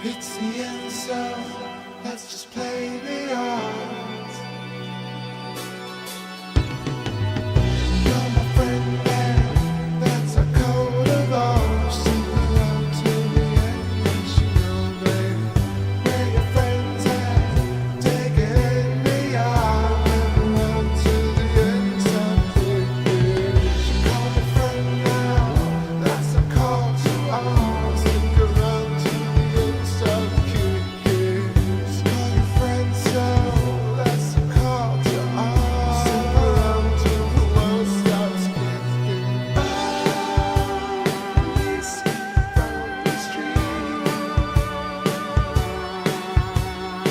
It's the end, so let's just play the odds. You're my friend, and that's a code of ours. Stick around till the end, yes you know, baby. We're your friends, and take it in the eye. Around till the end, something. She called a friend now, that's a call to arms. Stick around till the end, something. Call your friend, so that's a call to arms. Stick around till the world stops kicking. Release me from the street.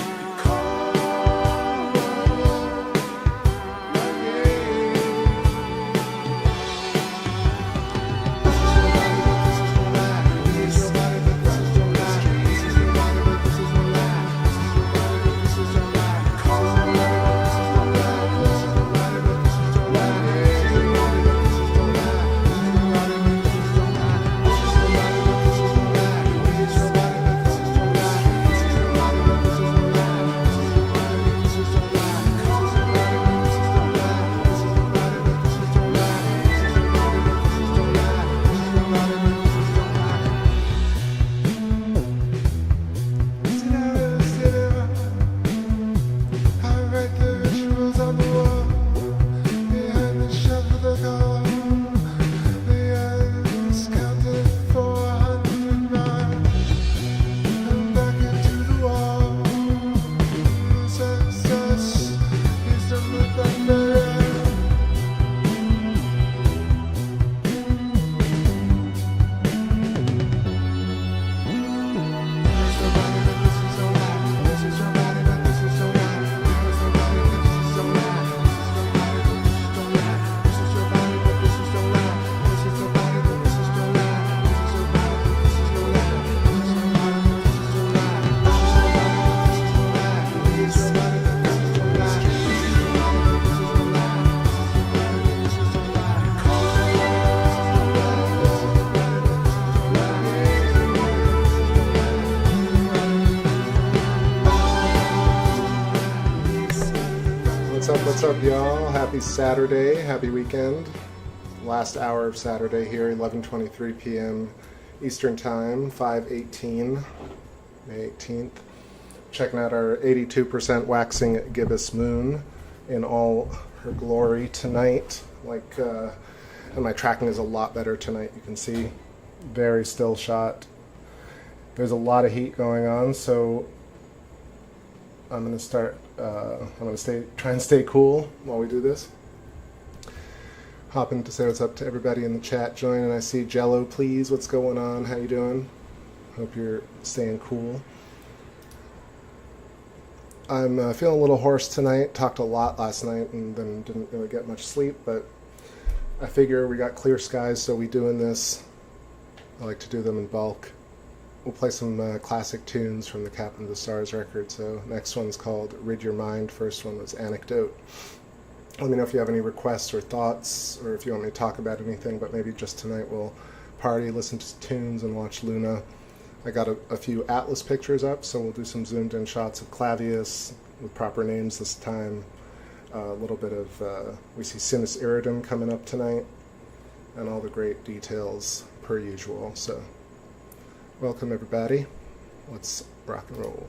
You call my name. I read the rituals on the wall behind the shelf of the car. The ends counted 409 and back into the wall. Success is the thunder. What's up, y'all? Happy Saturday, happy weekend. Last hour of Saturday here, 11:23 p.m. Eastern Time, 5/18, May 18th. Checking out our 82% waxing gibbous moon in all her glory tonight. And my tracking is a lot better tonight. You can see, very still shot. There's a lot of heat going on, so I'm going to start. I'm going to try and stay cool while we do this. Hopping to say what's up to everybody in the chat joining. I see Jello, please. What's going on? How you doing? Hope you're staying cool. I'm feeling a little hoarse tonight. Talked a lot last night and then didn't really get much sleep, but I figure we got clear skies, so we doing this. I like to do them in bulk. We'll play some classic tunes from the Captain of the Stars record. So next one's called Rid Your Mind. First one was Anecdote. Let me know if you have any requests or thoughts, or if you want me to talk about anything, but maybe just tonight we'll party, listen to tunes, and watch Luna. I got a few Atlas pictures up, so we'll do some zoomed in shots of Clavius with proper names this time. A little bit of, we see Sinus Iridum coming up tonight, and all the great details per usual. So welcome everybody. Let's rock and roll.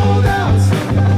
Hold on.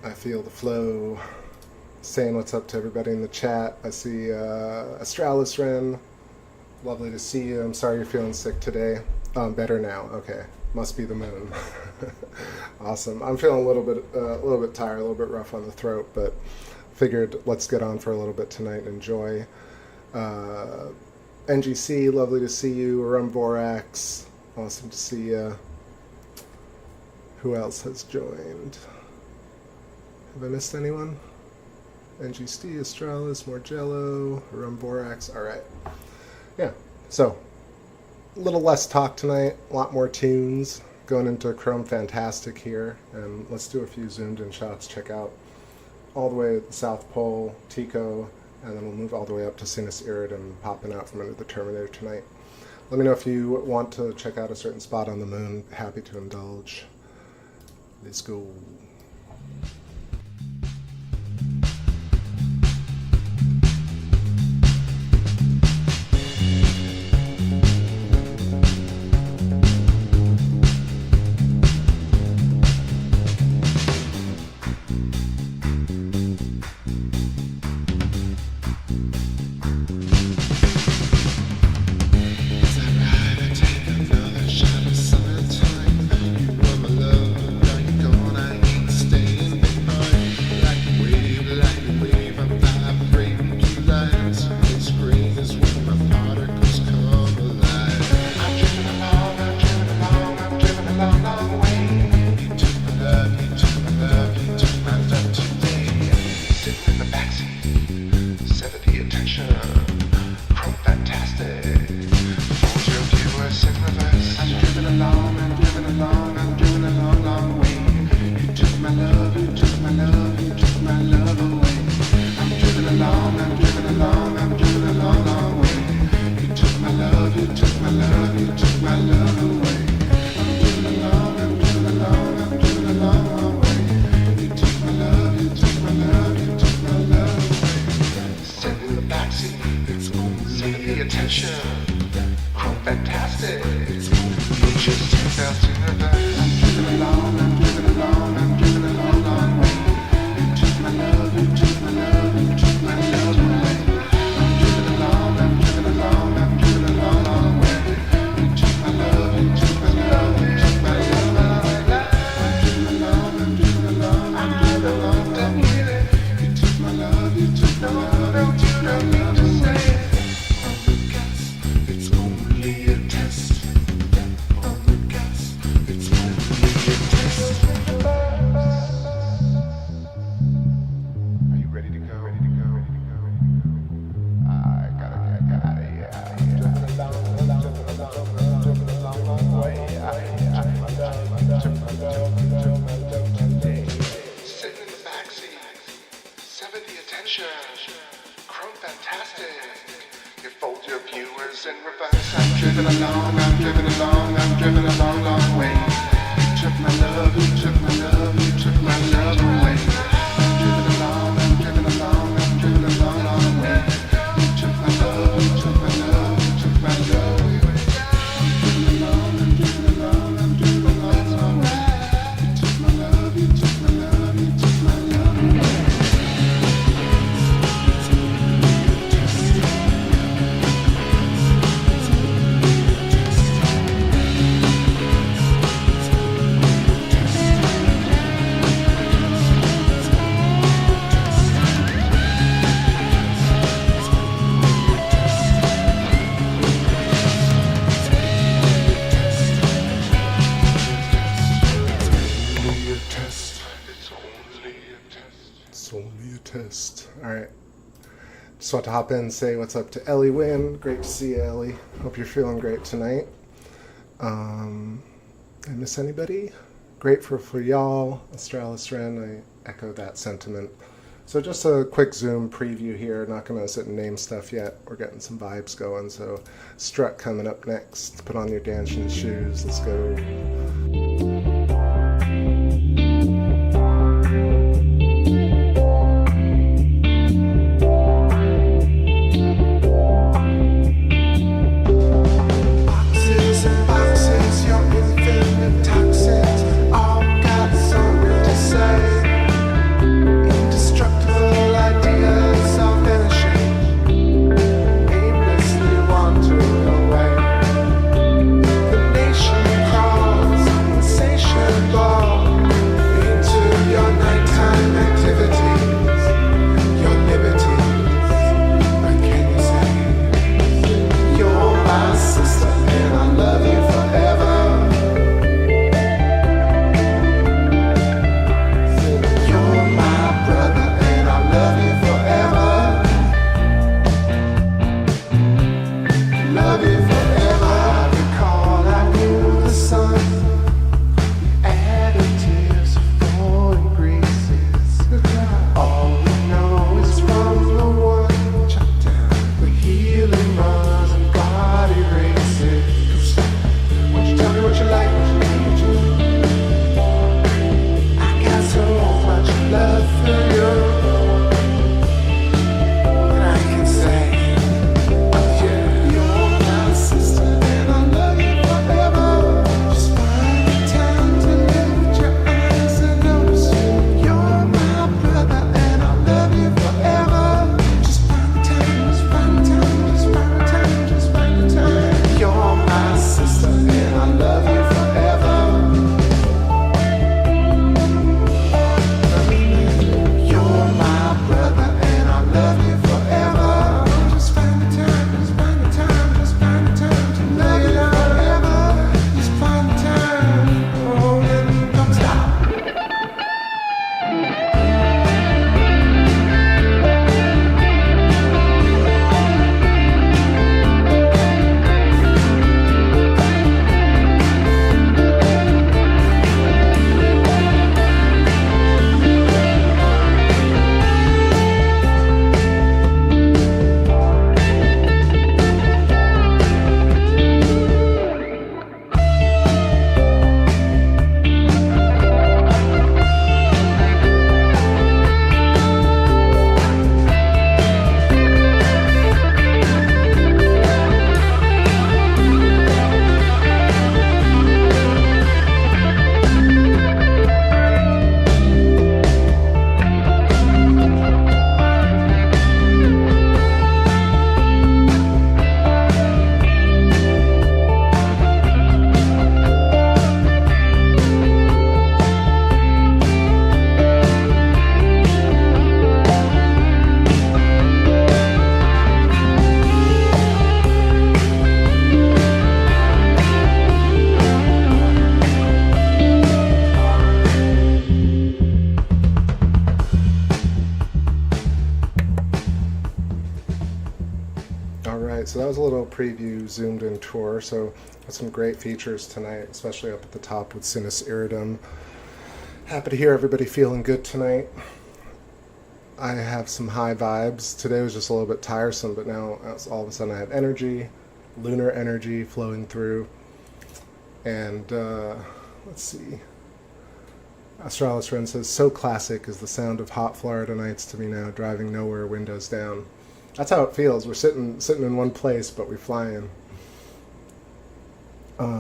I feel the flow. Saying what's up to everybody in the chat. I see Astralis Ren. Lovely to see you. I'm sorry you're feeling sick today. Better now. Okay, must be the moon. Awesome. I'm feeling a little bit tired, a little bit rough on the throat, but figured let's get on for a little bit tonight and enjoy. NGC, lovely to see you. Rumborax, awesome to see you. Who else has joined? Have I missed anyone? NGC, Astralis, Morgello, Rumborax. All right. Yeah, so a little less talk tonight, a lot more tunes. Going into Chrome Fantastic here, and let's do a few zoomed in shots. Check out all the way at the South Pole, Tico, and then we'll move all the way up to Sinus Iridium, popping out from under the Terminator tonight. Let me know if you want to check out a certain spot on the moon. Happy to indulge. Let's go. Just want to hop in and say what's up to Ellie Wynn. Great to see you, Ellie. Hope you're feeling great tonight. And Did I miss anybody? Grateful for y'all, Celestron. I echo that sentiment. So just a quick Zoom preview here. Not going to sit and name stuff yet. We're getting some vibes going. So Strut coming up next. Put on your dancing shoes. Let's go. So that was a little preview zoomed in tour. So got some great features tonight, especially up at the top with Sinus Iridum. Happy to hear everybody feeling good tonight. I have some high vibes. Today was just a little bit tiresome, but now all of a sudden I have energy, lunar energy flowing through. And let's see. Celestron says, so classic is the sound of hot Florida nights to me now, driving nowhere, windows down. That's how it feels. We're sitting in one place, but we're flying. All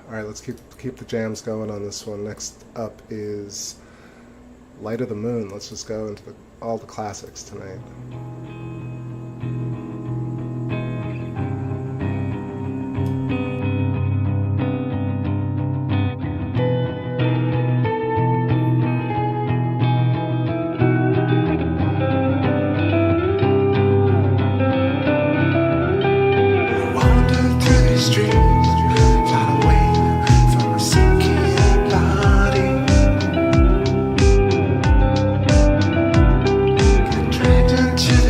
right, let's keep the jams going on this one. Next up is Light of the Moon. Let's just go into all the classics tonight. Dragged into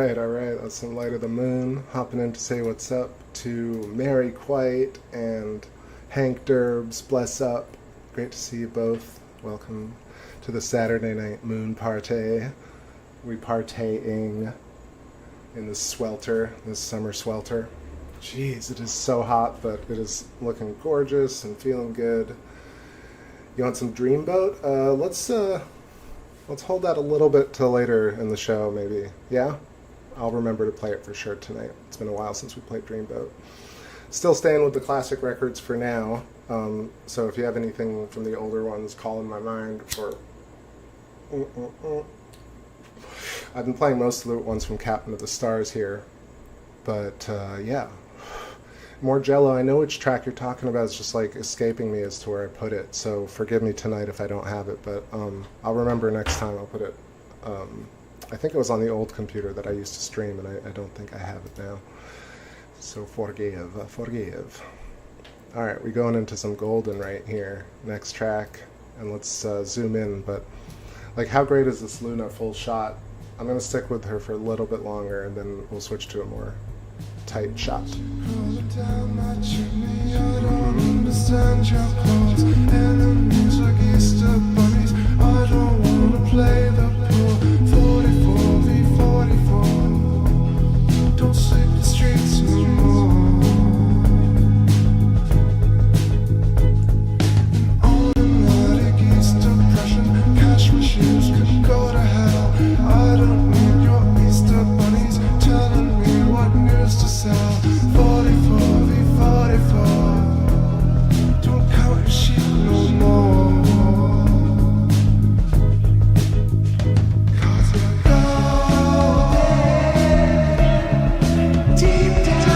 right, all right. That's some Light of the Moon. Hopping in to say what's up to Mary Quite and Hank Derbs. Bless up. Great to see you both. Welcome to the Saturday night moon party. We partaying in this swelter, this summer swelter. Jeez, it is so hot, but it is looking gorgeous and feeling good. You want some Dreamboat? Let's hold that a little bit till later in the show, maybe. Yeah? I'll remember to play it for sure tonight. It's been a while since we played Dreamboat. Still staying with the classic records for now. So if you have anything from the older ones, call in my mind. Or I've been playing most of the ones from Captain of the Stars here. But yeah. More Jello. I know which track you're talking about. It's just like escaping me as to where I put it. So forgive me tonight if I don't have it. But I'll remember next time I'll put it. I think it was on the old computer that I used to stream, and I don't think I have it now. So forgive. All right, we're going into some golden right here. Next track, and let's zoom in. But like, how great is this Luna full shot? I'm gonna stick with her for a little bit longer, and then we'll switch to a more tight shot. Don't sleep the streets no more. Automatic East depression, cash machines could go to hell. I don't need your Easter bunnies telling me what news to sell. 44 v 44. Don't count your sheep no more. Cause you're gone deep down.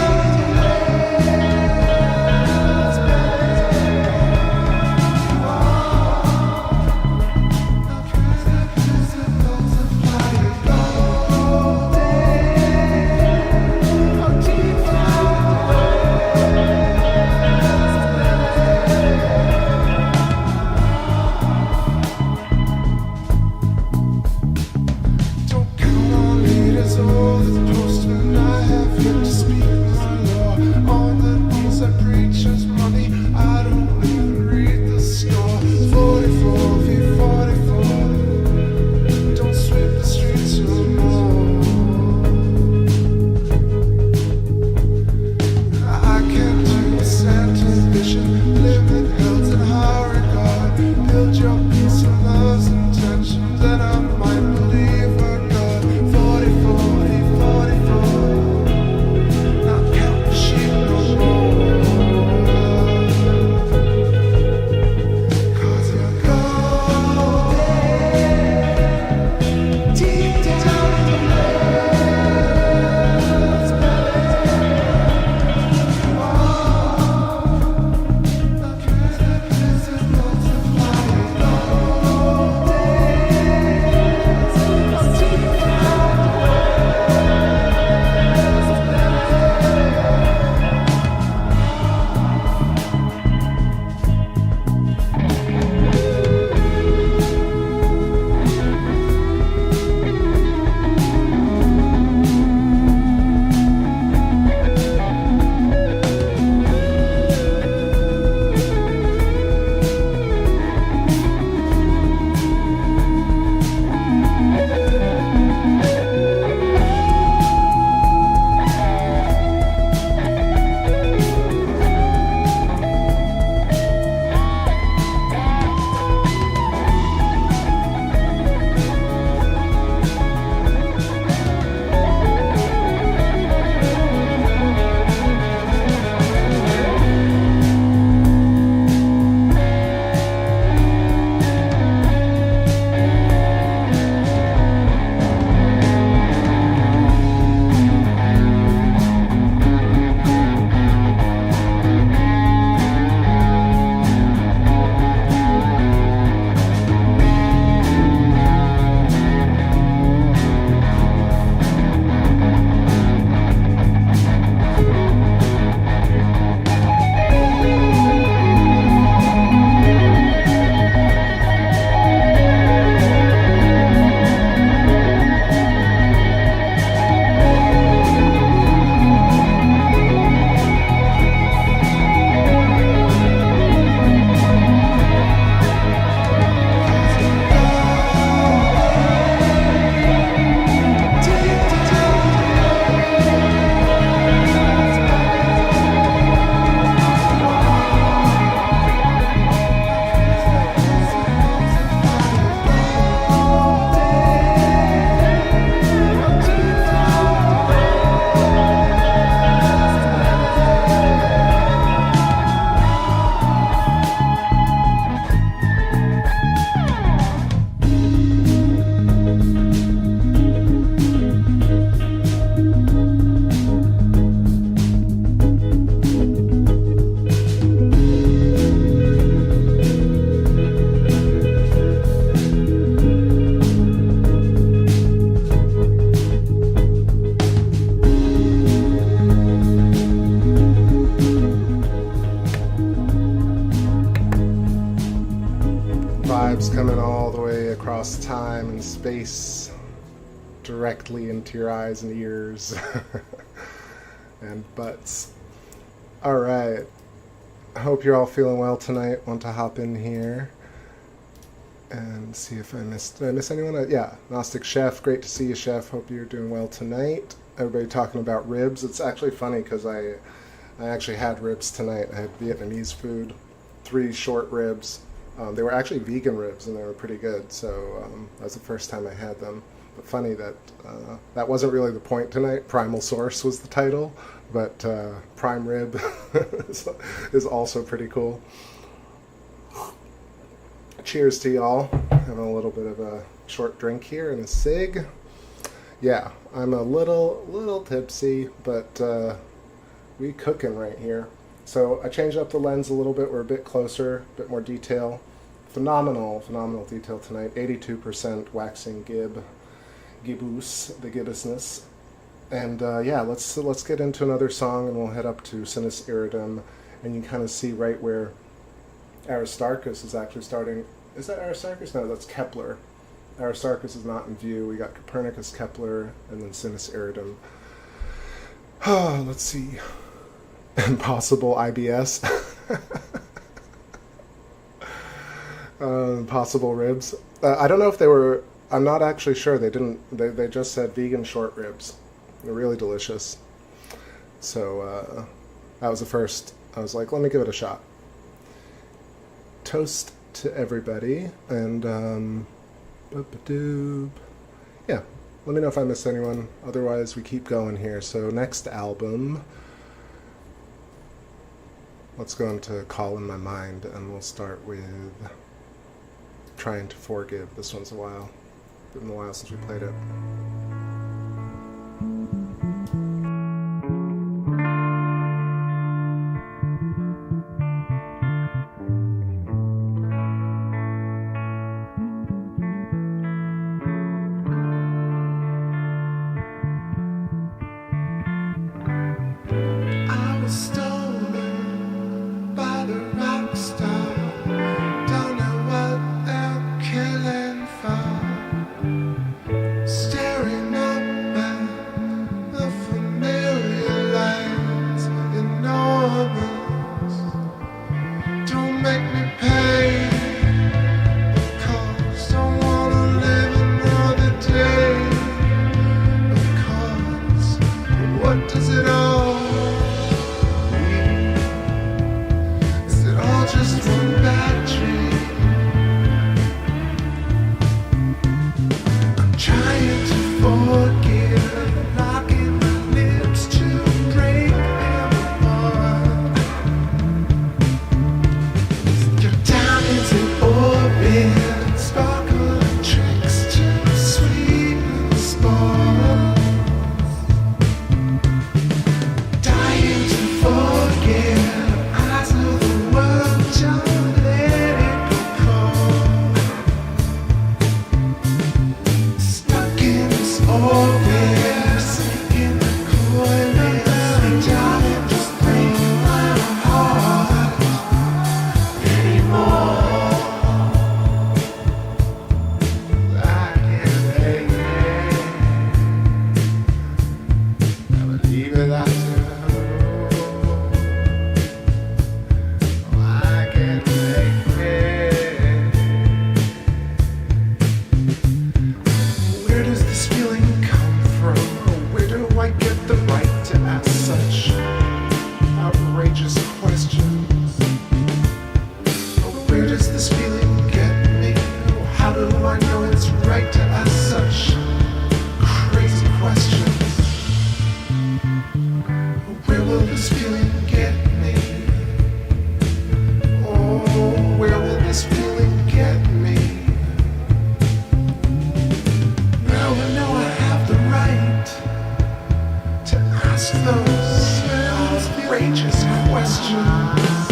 and space directly into your eyes and ears and butts. All right. I hope you're all feeling well tonight. Want to hop in here and see if I missed. Did I miss anyone? Yeah, Gnostic Chef. Great to see you, Chef. Hope you're doing well tonight. Everybody talking about ribs. It's actually funny because I actually had ribs tonight. I had Vietnamese food, 3 short ribs. They were actually vegan ribs and they were pretty good. So that was the first time I had them. But funny that that wasn't really the point tonight. Primal Source was the title, but prime rib is also pretty cool. Cheers to y'all. Having a little bit of a short drink here and a cig. Yeah, I'm a little tipsy, but we cooking right here. So I changed up the lens a little bit. We're a bit closer, a bit more detail. Phenomenal detail tonight. 82% waxing gibbous, the gibbousness. And yeah, let's get into another song, and we'll head up to Sinus Iridum, and you can kind of see right where Aristarchus is actually starting. Is that Aristarchus? No, that's Kepler. Aristarchus is not in view. We got Copernicus, Kepler, and then Sinus Iridum. Let's see. Impossible IBS. Possible ribs. I don't know if they were. I'm not actually sure. They didn't. They just said vegan short ribs. They're really delicious. So that was the first. I was like, let me give it a shot. Toast to everybody, and yeah. Let me know if I missed anyone. Otherwise, we keep going here. So next album. Let's go into Call in My Mind, and we'll start with Trying to Forgive. This one's a while. It's been a while since we played it. I was stolen by the rock star. Don't know what they're killing for. Staring up at the familiar lights, enormous. Don't make me pay the cost. Don't wanna live another day. Of course, but what does it all? Is it all just one bad dream? I'm trying to forgive, locking my lips to break them apart. Your diamonds in orbit, sparkle and tricks to sweeten the spark. Dying to forget, eyes of the world, don't let it go cold. Stuck in this orbit, sinking the coilings, darling, just break my heart anymore. I can't take it. I believe it after. I can't take it. Where does this feeling come from? Where do I get the right to ask such outrageous questions? Where does this feeling get me? How do I know it's right to ask such crazy questions? Where will this feeling get me? Oh, where will this feeling get me? Now I know I have the right to ask those outrageous questions.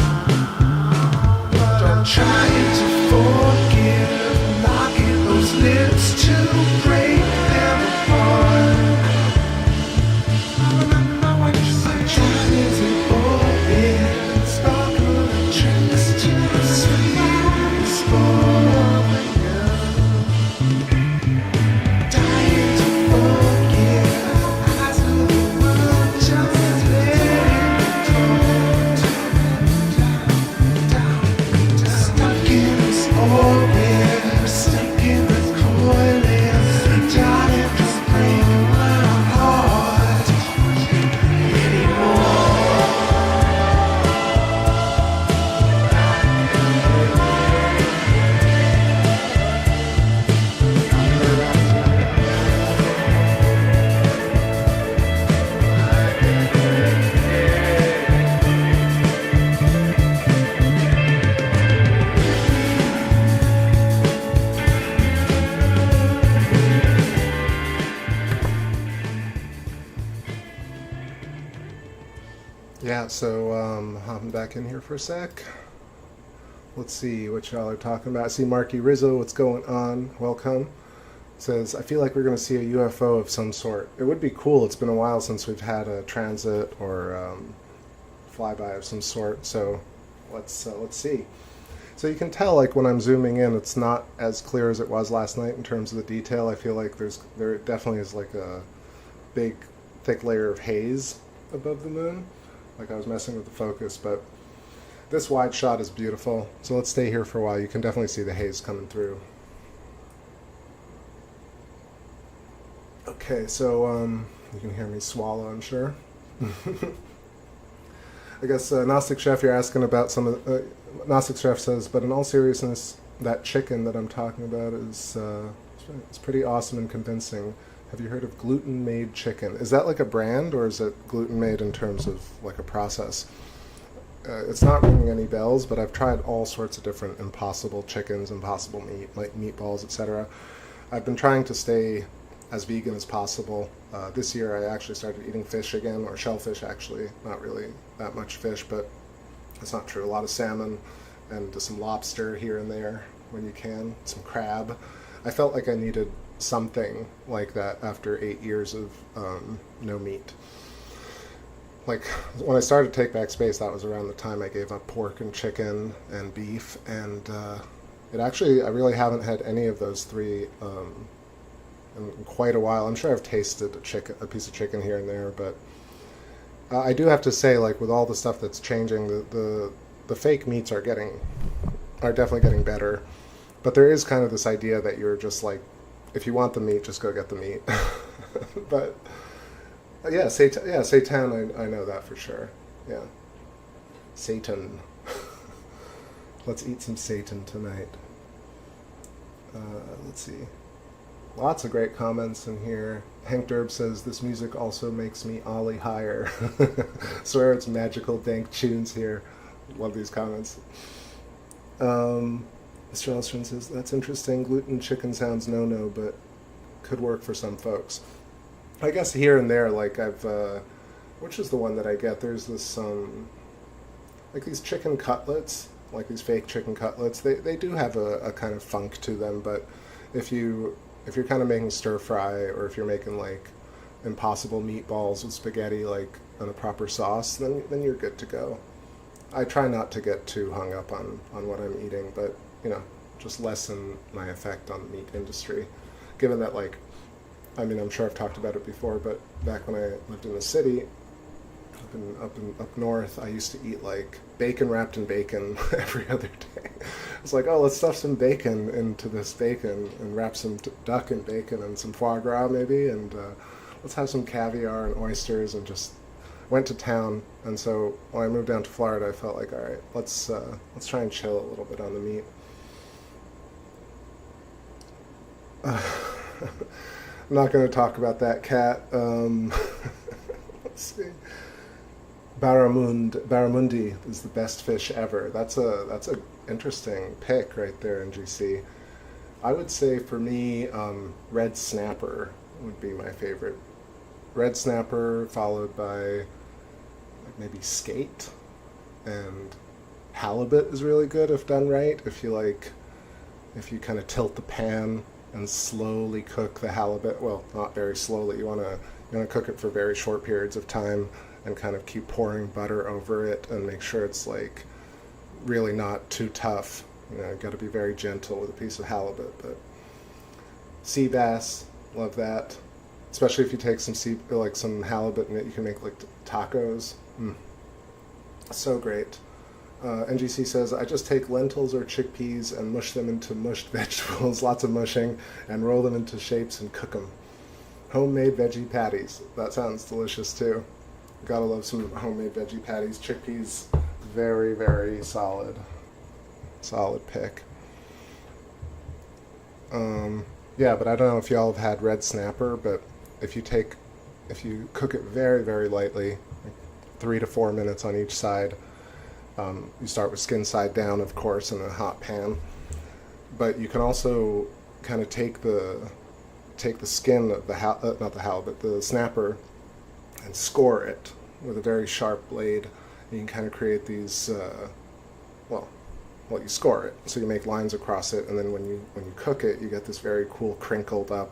But I'm trying to forgive, locking those lips to break them apart. I remember what you said. Trying to orbit, sparkle and tricks to sweet spark. Yeah, so hopping back in here for a sec. Let's see what y'all are talking about. I see Marky Rizzo, what's going on? Welcome. Says, I feel like we're going to see a UFO of some sort. It would be cool. It's been a while since we've had a transit or flyby of some sort, so let's see. So you can tell, like, when I'm zooming in, it's not as clear as it was last night in terms of the detail. I feel like there definitely is like a big, thick layer of haze above the moon. Like I was messing with the focus, but this wide shot is beautiful. So let's stay here for a while. You can definitely see the haze coming through. Okay, so you can hear me swallow, I'm sure. I guess Gnostic Chef, you're asking about some of Gnostic Chef says, but in all seriousness, that chicken that I'm talking about is it's pretty awesome and convincing. Have you heard of gluten-made chicken? Is that like a brand, or is it gluten-made in terms of like a process? It's not ringing any bells, but I've tried all sorts of different impossible chickens, impossible meat, like meatballs, etc. I've been trying to stay as vegan as possible. This year I actually started eating fish again, or shellfish actually, not really that much fish, but that's not true. A lot of salmon and some lobster here and there when you can, some crab. I felt like I needed something like that after 8 years of no meat. Like when I started TakeBackSpace, that was around the time I gave up pork and chicken and beef, and I really haven't had any of those three in quite a while. I'm sure I've tasted a piece of chicken here and there, but I do have to say, like with all the stuff that's changing, the fake meats are definitely getting better. But there is kind of this idea that you're just like, if you want the meat, just go get the meat. But yeah, Satan, I know that for sure. Yeah, Satan. Let's eat some Satan tonight. Let's see. Lots of great comments in here. Hank Derb says, this music also makes me ollie higher. Swear it's magical dank tunes here. Love these comments. Mr. Celestron says, that's interesting. Gluten chicken sounds no-no, but could work for some folks. I guess here and there, like which is the one that I get? There's this, like these chicken cutlets, like these fake chicken cutlets. They do have a kind of funk to them, but if you're kind of making stir fry, or if you're making like impossible meatballs with spaghetti, like on a proper sauce, then you're good to go. I try not to get too hung up on what I'm eating, but just lessen my effect on the meat industry. Given that, like, I mean, I'm sure I've talked about it before, but back when I lived in the city, up north, I used to eat like bacon wrapped in bacon every other day. It's like, oh, let's stuff some bacon into this bacon and wrap some duck in bacon and some foie gras maybe, and let's have some caviar and oysters, and just went to town. And so when I moved down to Florida, I felt like, all right, let's try and chill a little bit on the meat. I'm not going to talk about that cat. Let's see. Barramundi is the best fish ever. That's a interesting pick right there in GC. I would say for me, red snapper would be my favorite. Red snapper followed by like maybe skate, and halibut is really good if done right. If you kind of tilt the pan and slowly cook the halibut, well, not very slowly. You want to cook it for very short periods of time and kind of keep pouring butter over it and make sure it's like really not too tough. You got to be very gentle with a piece of halibut. But sea bass, love that. Especially if you take some halibut in it, you can make like tacos. So great. NGC says, I just take lentils or chickpeas and mush them into mushed vegetables, lots of mushing, and roll them into shapes and cook them. Homemade veggie patties. That sounds delicious too. Gotta love some homemade veggie patties. Chickpeas, very, very solid. Solid pick. Yeah, but I don't know if y'all have had red snapper, but if you cook it very, very lightly, like 3 to 4 minutes on each side. You start with skin side down, of course, in a hot pan. But you can also kind of take the skin of the snapper, and score it with a very sharp blade. You can kind of create these, well, you score it, so you make lines across it, and then when you cook it, you get this very cool crinkled up,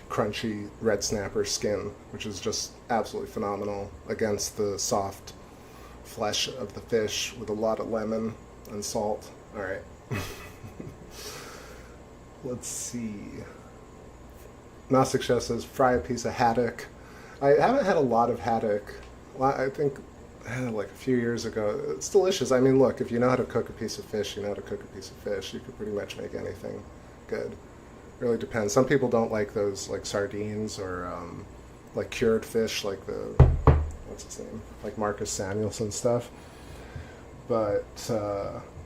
crunchy red snapper skin, which is just absolutely phenomenal against the soft flesh of the fish with a lot of lemon and salt. All right. Let's see. Gnostic Chef says, fry a piece of haddock. I haven't had a lot of haddock. I think I had it like a few years ago. It's delicious. I mean, look, if you know how to cook a piece of fish, you know how to cook a piece of fish. You could pretty much make anything good. Really depends. Some people don't like those, like sardines or like cured fish, like the, what's his name, like Marcus Samuelson stuff. But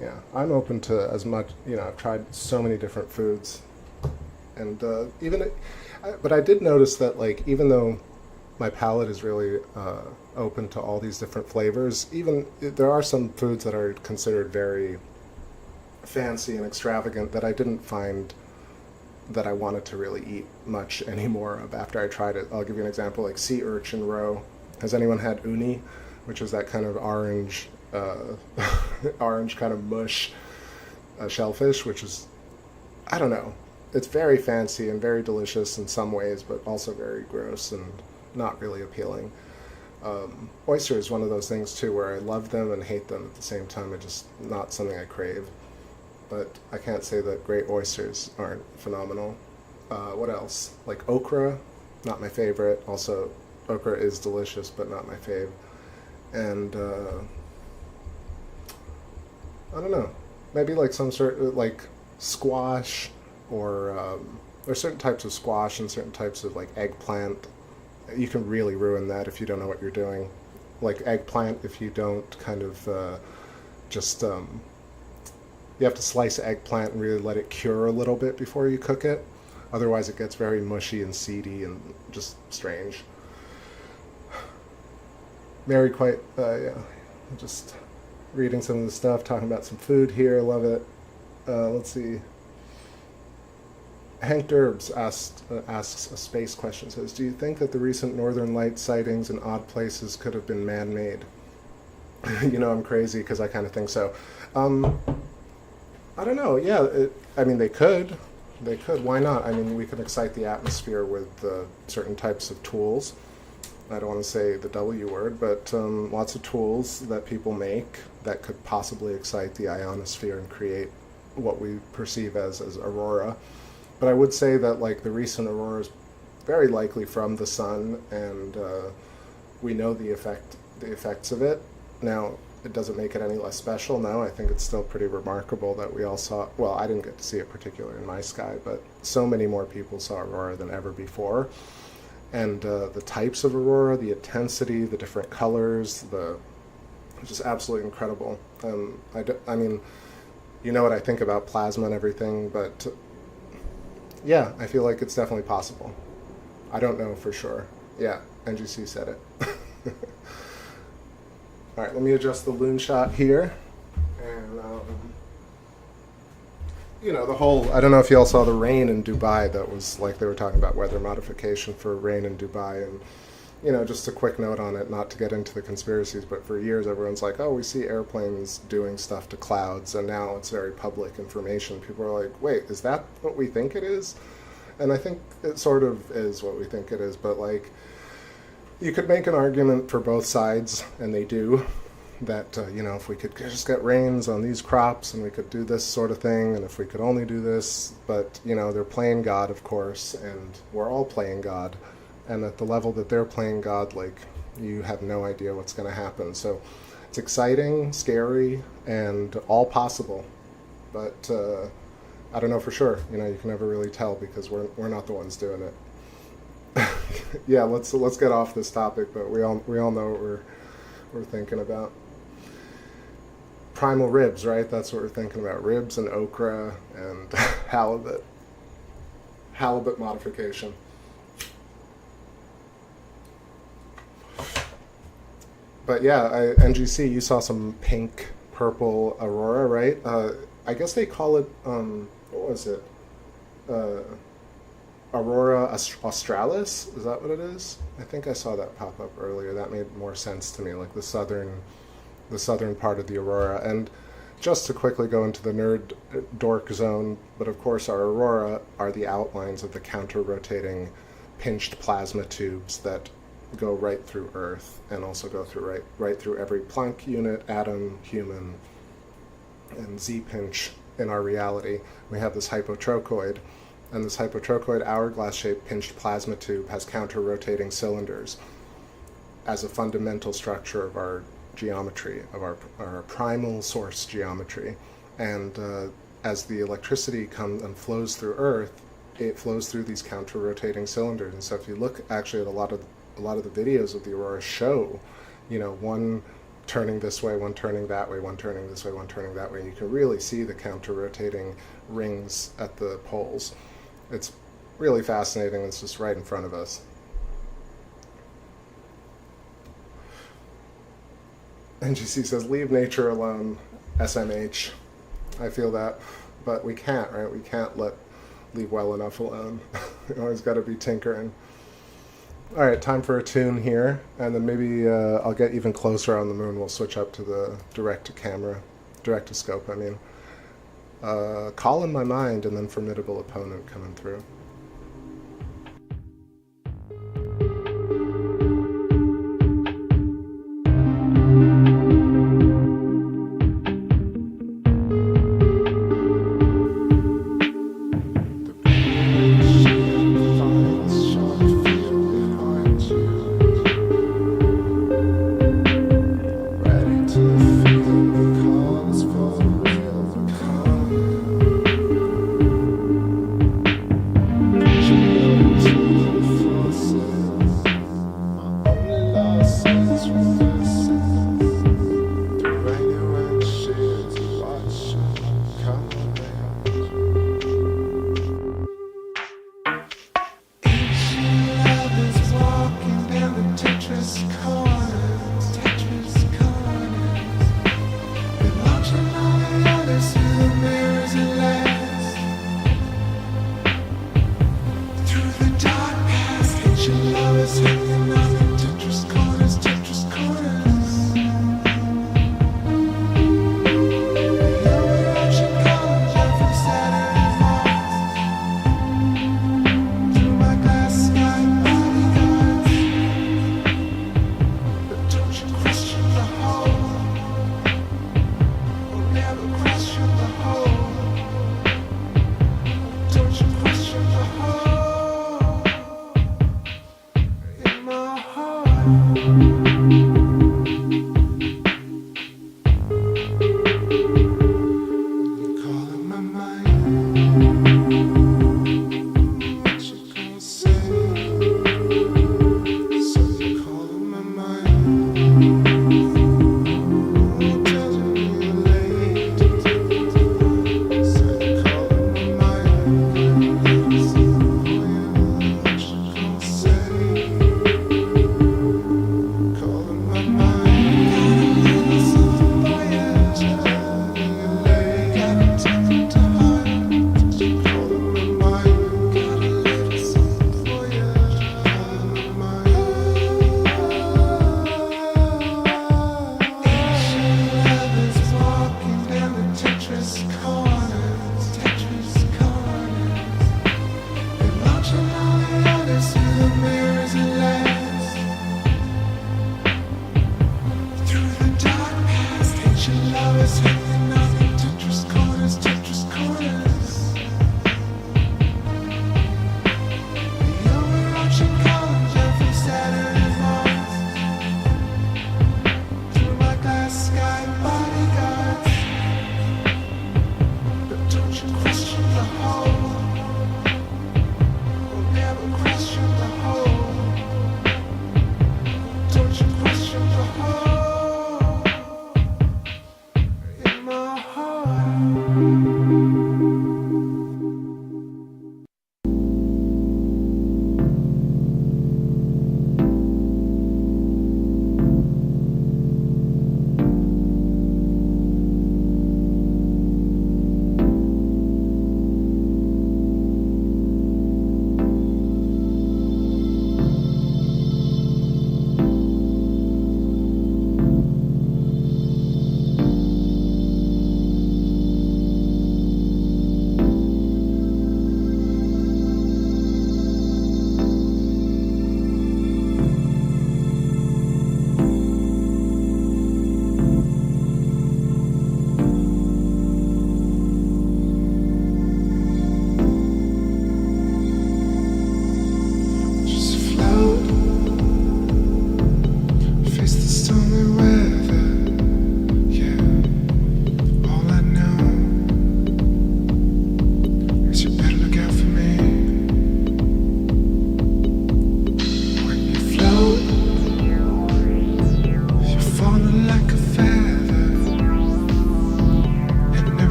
yeah, I'm open to as much. You know, I've tried so many different foods, and but I did notice that, like, even though my palate is really open to all these different flavors, even there are some foods that are considered very fancy and extravagant that I didn't find that I wanted to really eat much anymore of after I tried it. I'll give you an example, like sea urchin roe. Has anyone had uni, which is that kind of orange, orange kind of mush shellfish, which is, I don't know, it's very fancy and very delicious in some ways, but also very gross and not really appealing. Oyster is one of those things too, where I love them and hate them at the same time. It's just not something I crave. But I can't say that great oysters aren't phenomenal. What else? Like okra, not my favorite. Also, okra is delicious, but not my fave. And I don't know. Maybe like some sort of like squash, or there's certain types of squash and certain types of like eggplant. You can really ruin that if you don't know what you're doing. Like eggplant, if you don't kind of just you have to slice eggplant and really let it cure a little bit before you cook it. Otherwise, it gets very mushy and seedy and just strange. Mary quite, yeah, just reading some of the stuff, talking about some food here. I love it. Let's see. Hank Durbs asks a space question. Says, do you think that the recent Northern Light sightings in odd places could have been man-made? You know, I'm crazy because I kind of think so. I don't know. Yeah, I mean, they could. They could. Why not? I mean, we can excite the atmosphere with certain types of tools. I don't want to say the W word, but lots of tools that people make that could possibly excite the ionosphere and create what we perceive as aurora. But I would say that, like, the recent aurora is very likely from the sun, and we know the effects of it. Now, it doesn't make it any less special. No, I think it's still pretty remarkable that we all saw, well, I didn't get to see it particularly in my sky, but so many more people saw aurora than ever before. And the types of aurora, the intensity, the different colors, it's just absolutely incredible. I mean, you know what I think about plasma and everything, but yeah, I feel like it's definitely possible. I don't know for sure. Yeah, NGC said it. All right, let me adjust the loon shot here. And, you know, the whole, I don't know if you all saw the rain in Dubai. That was like they were talking about weather modification for rain in Dubai. And, you know, just a quick note on it, not to get into the conspiracies, but for years everyone's like, oh, we see airplanes doing stuff to clouds, and now it's very public information. People are like, wait, is that what we think it is? And I think it sort of is what we think it is, but like, you could make an argument for both sides, and they do, that, you know, if we could just get rains on these crops and we could do this sort of thing, and if we could only do this, but, you know, they're playing God, of course, and we're all playing God, and at the level that they're playing God, like, you have no idea what's going to happen. So it's exciting, scary, and all possible, but I don't know for sure. You know, you can never really tell because we're not the ones doing it. Yeah, let's get off this topic, but we all know what we're thinking about. Primal ribs, right? That's what we're thinking about. Ribs and okra and halibut. Halibut modification. But yeah, NGC, you saw some pink, purple aurora, right? I guess they call it, what was it? Aurora Australis. Is that what it is? I think I saw that pop up earlier. That made more sense to me, like the southern part of the aurora. And just to quickly go into the nerd dork zone, but of course our aurora are the outlines of the counter-rotating pinched plasma tubes that go right through Earth and also go through right through every Planck unit, atom, human, and Z-pinch in our reality. We have this hypotrochoid, and this hypotrochoid hourglass-shaped pinched plasma tube has counter-rotating cylinders as a fundamental structure of our geometry, of our primal source geometry. And as the electricity comes and flows through Earth, it flows through these counter-rotating cylinders. And so if you look actually at a lot of the videos of the aurora show, you know, one turning this way, one turning that way, one turning this way, one turning that way, you can really see the counter-rotating rings at the poles. It's really fascinating. It's just right in front of us. NGC says, leave nature alone, SMH. I feel that, but we can't, right? We can't leave well enough alone. You always got to be tinkering. All right, time for a tune here, and then maybe I'll get even closer on the moon. We'll switch up to the direct-to-scope, I mean. Call in My Mind, and then Formidable Opponent coming through.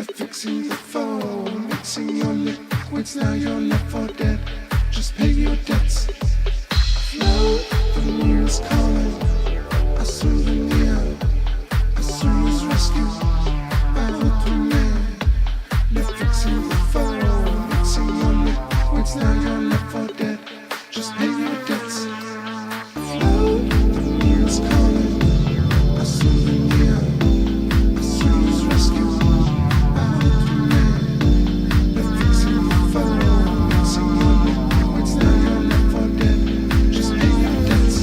They're fixing the phone, mixing your liquids, now you're left for dead. Just pay your debts. Float, the news calling. A souvenir, a soon's rescue. By the man, they're fixing the phone, mixing your liquids, now you're left for dead. Just pay your debts. Float, the news calling. A souvenir, a soon's rescue. By the man, they're fixing the phone, mixing your liquids, now you're left for dead. Just pay your debts.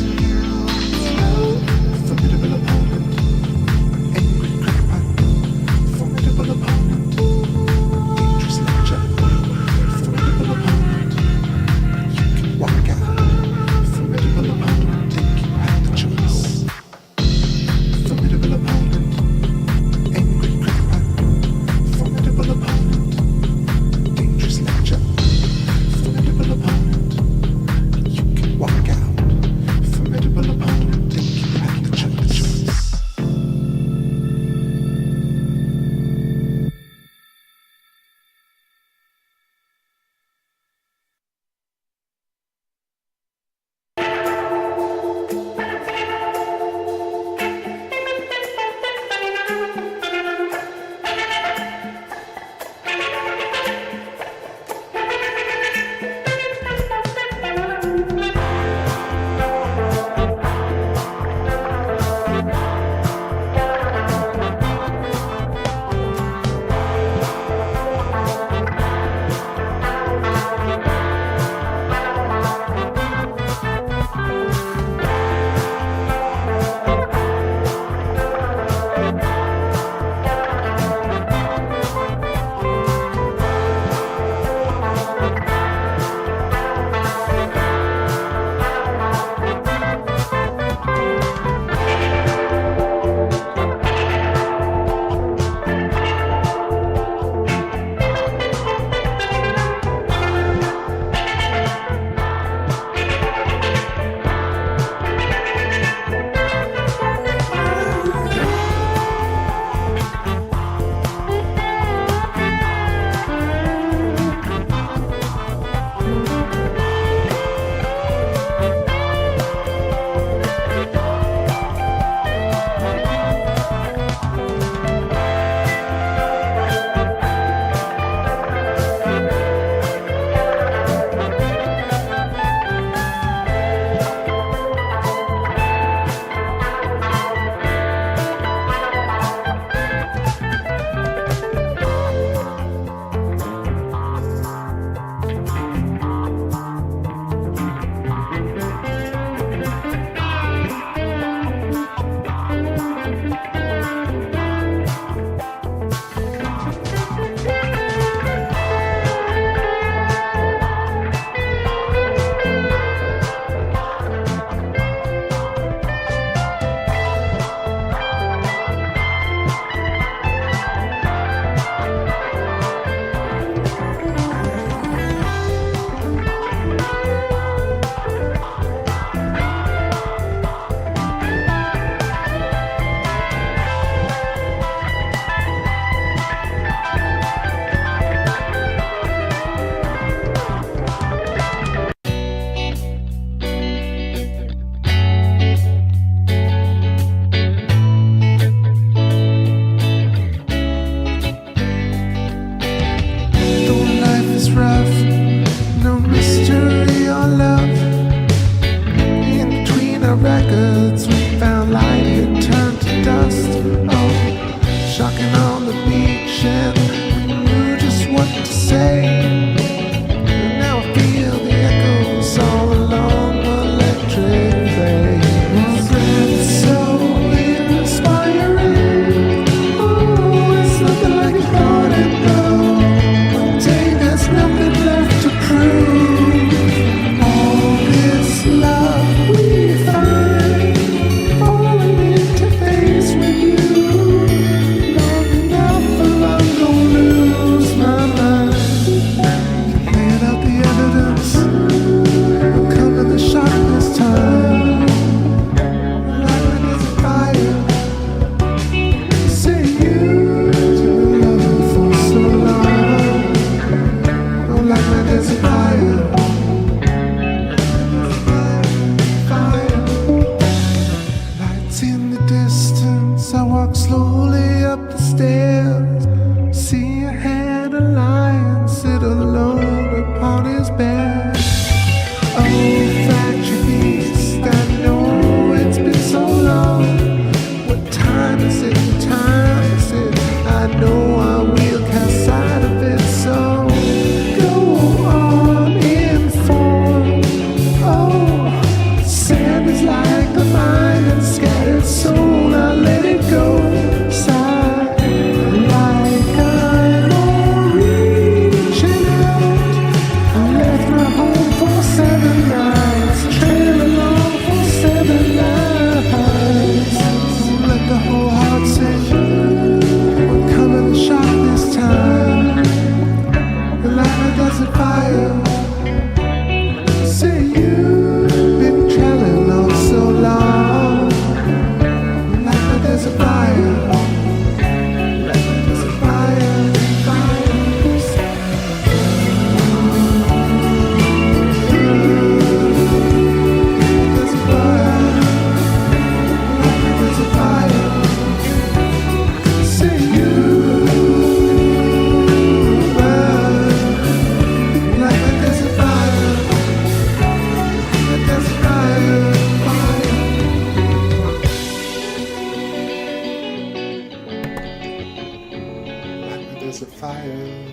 Desert Fire.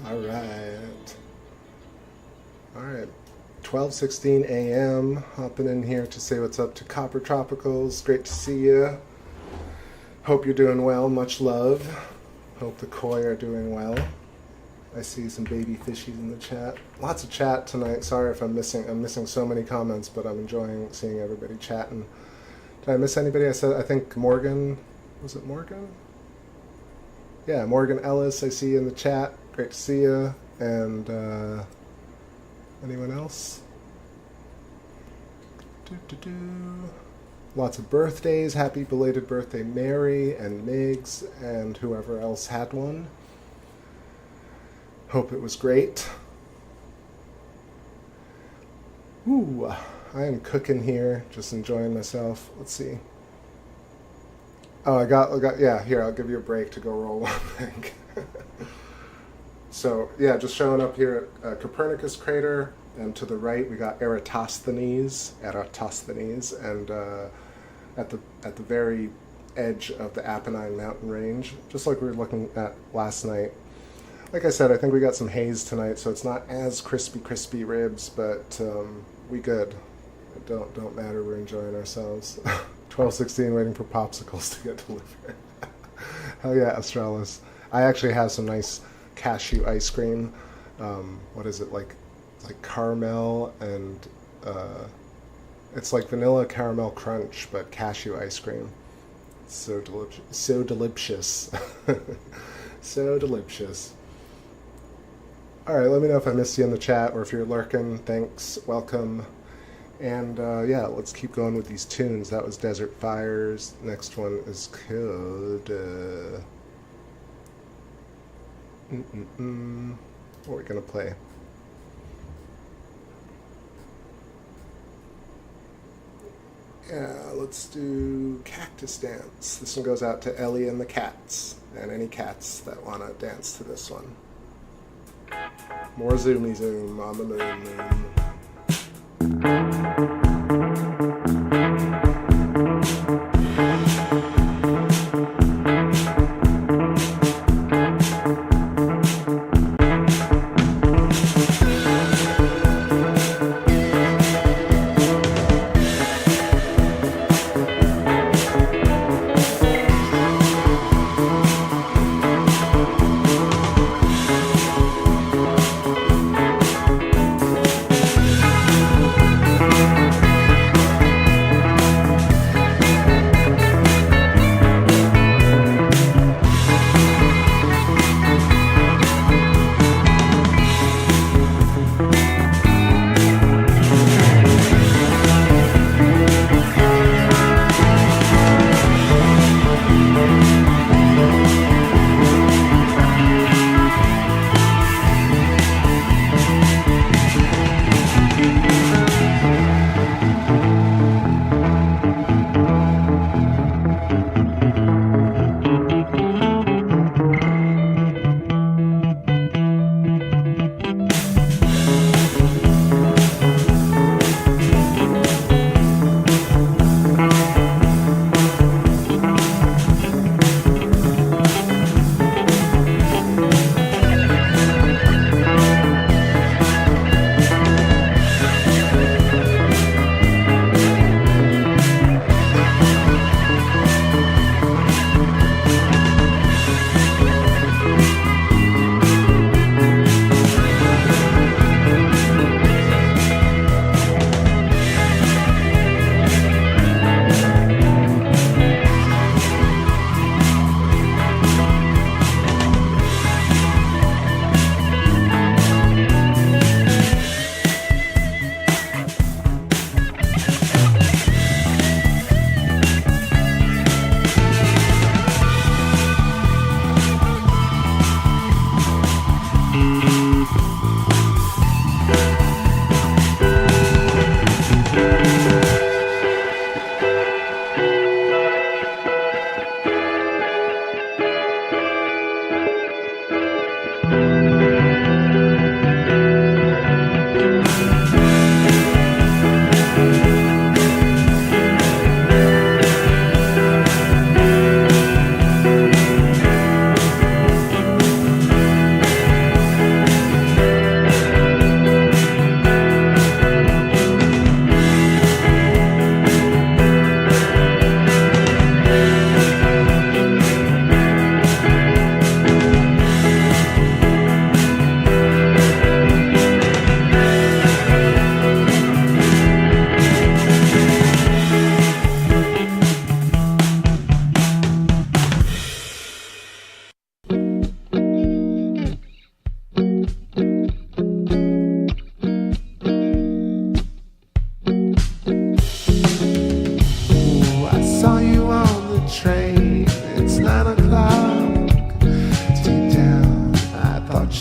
Alright. Alright. 12:16 a.m. Hopping in here to say what's up to Copper Tropicals. Great to see you. Hope you're doing well. Much love. Hope the koi are doing well. I see some baby fishies in the chat. Lots of chat tonight. Sorry if I'm missing so many comments, but I'm enjoying seeing everybody chatting. Did I miss anybody? I think Morgan. Was it Morgan? Yeah, Morgan Ellis. I see you in the chat. Great to see you. And anyone else? Lots of birthdays. Happy belated birthday, Mary and Migs and whoever else had one. Hope it was great. Ooh, I am cooking here, just enjoying myself. Let's see. Oh, I got. Yeah, here, I'll give you a break to go roll one thing. So, yeah, just showing up here at Copernicus crater, and to the right we got Eratosthenes, and at the very edge of the Apennine mountain range, just like we were looking at last night. Like I said, I think we got some haze tonight, so it's not as crispy ribs, but we good. It don't matter. We're enjoying ourselves. 12:16, waiting for popsicles to get delivered. Hell yeah, Australis. I actually have some nice cashew ice cream. What is it, like caramel and it's like vanilla caramel crunch, but cashew ice cream. So delicious. So delicious. So delicious. Alright, let me know if I missed you in the chat or if you're lurking. Thanks. Welcome. And yeah, let's keep going with these tunes. That was Desert Fires. Next one is called what are we gonna play? Yeah, let's do Cactus Dance. This one goes out to Ellie and the cats, and any cats that want to dance to this one. More zoomy zoom on the moon.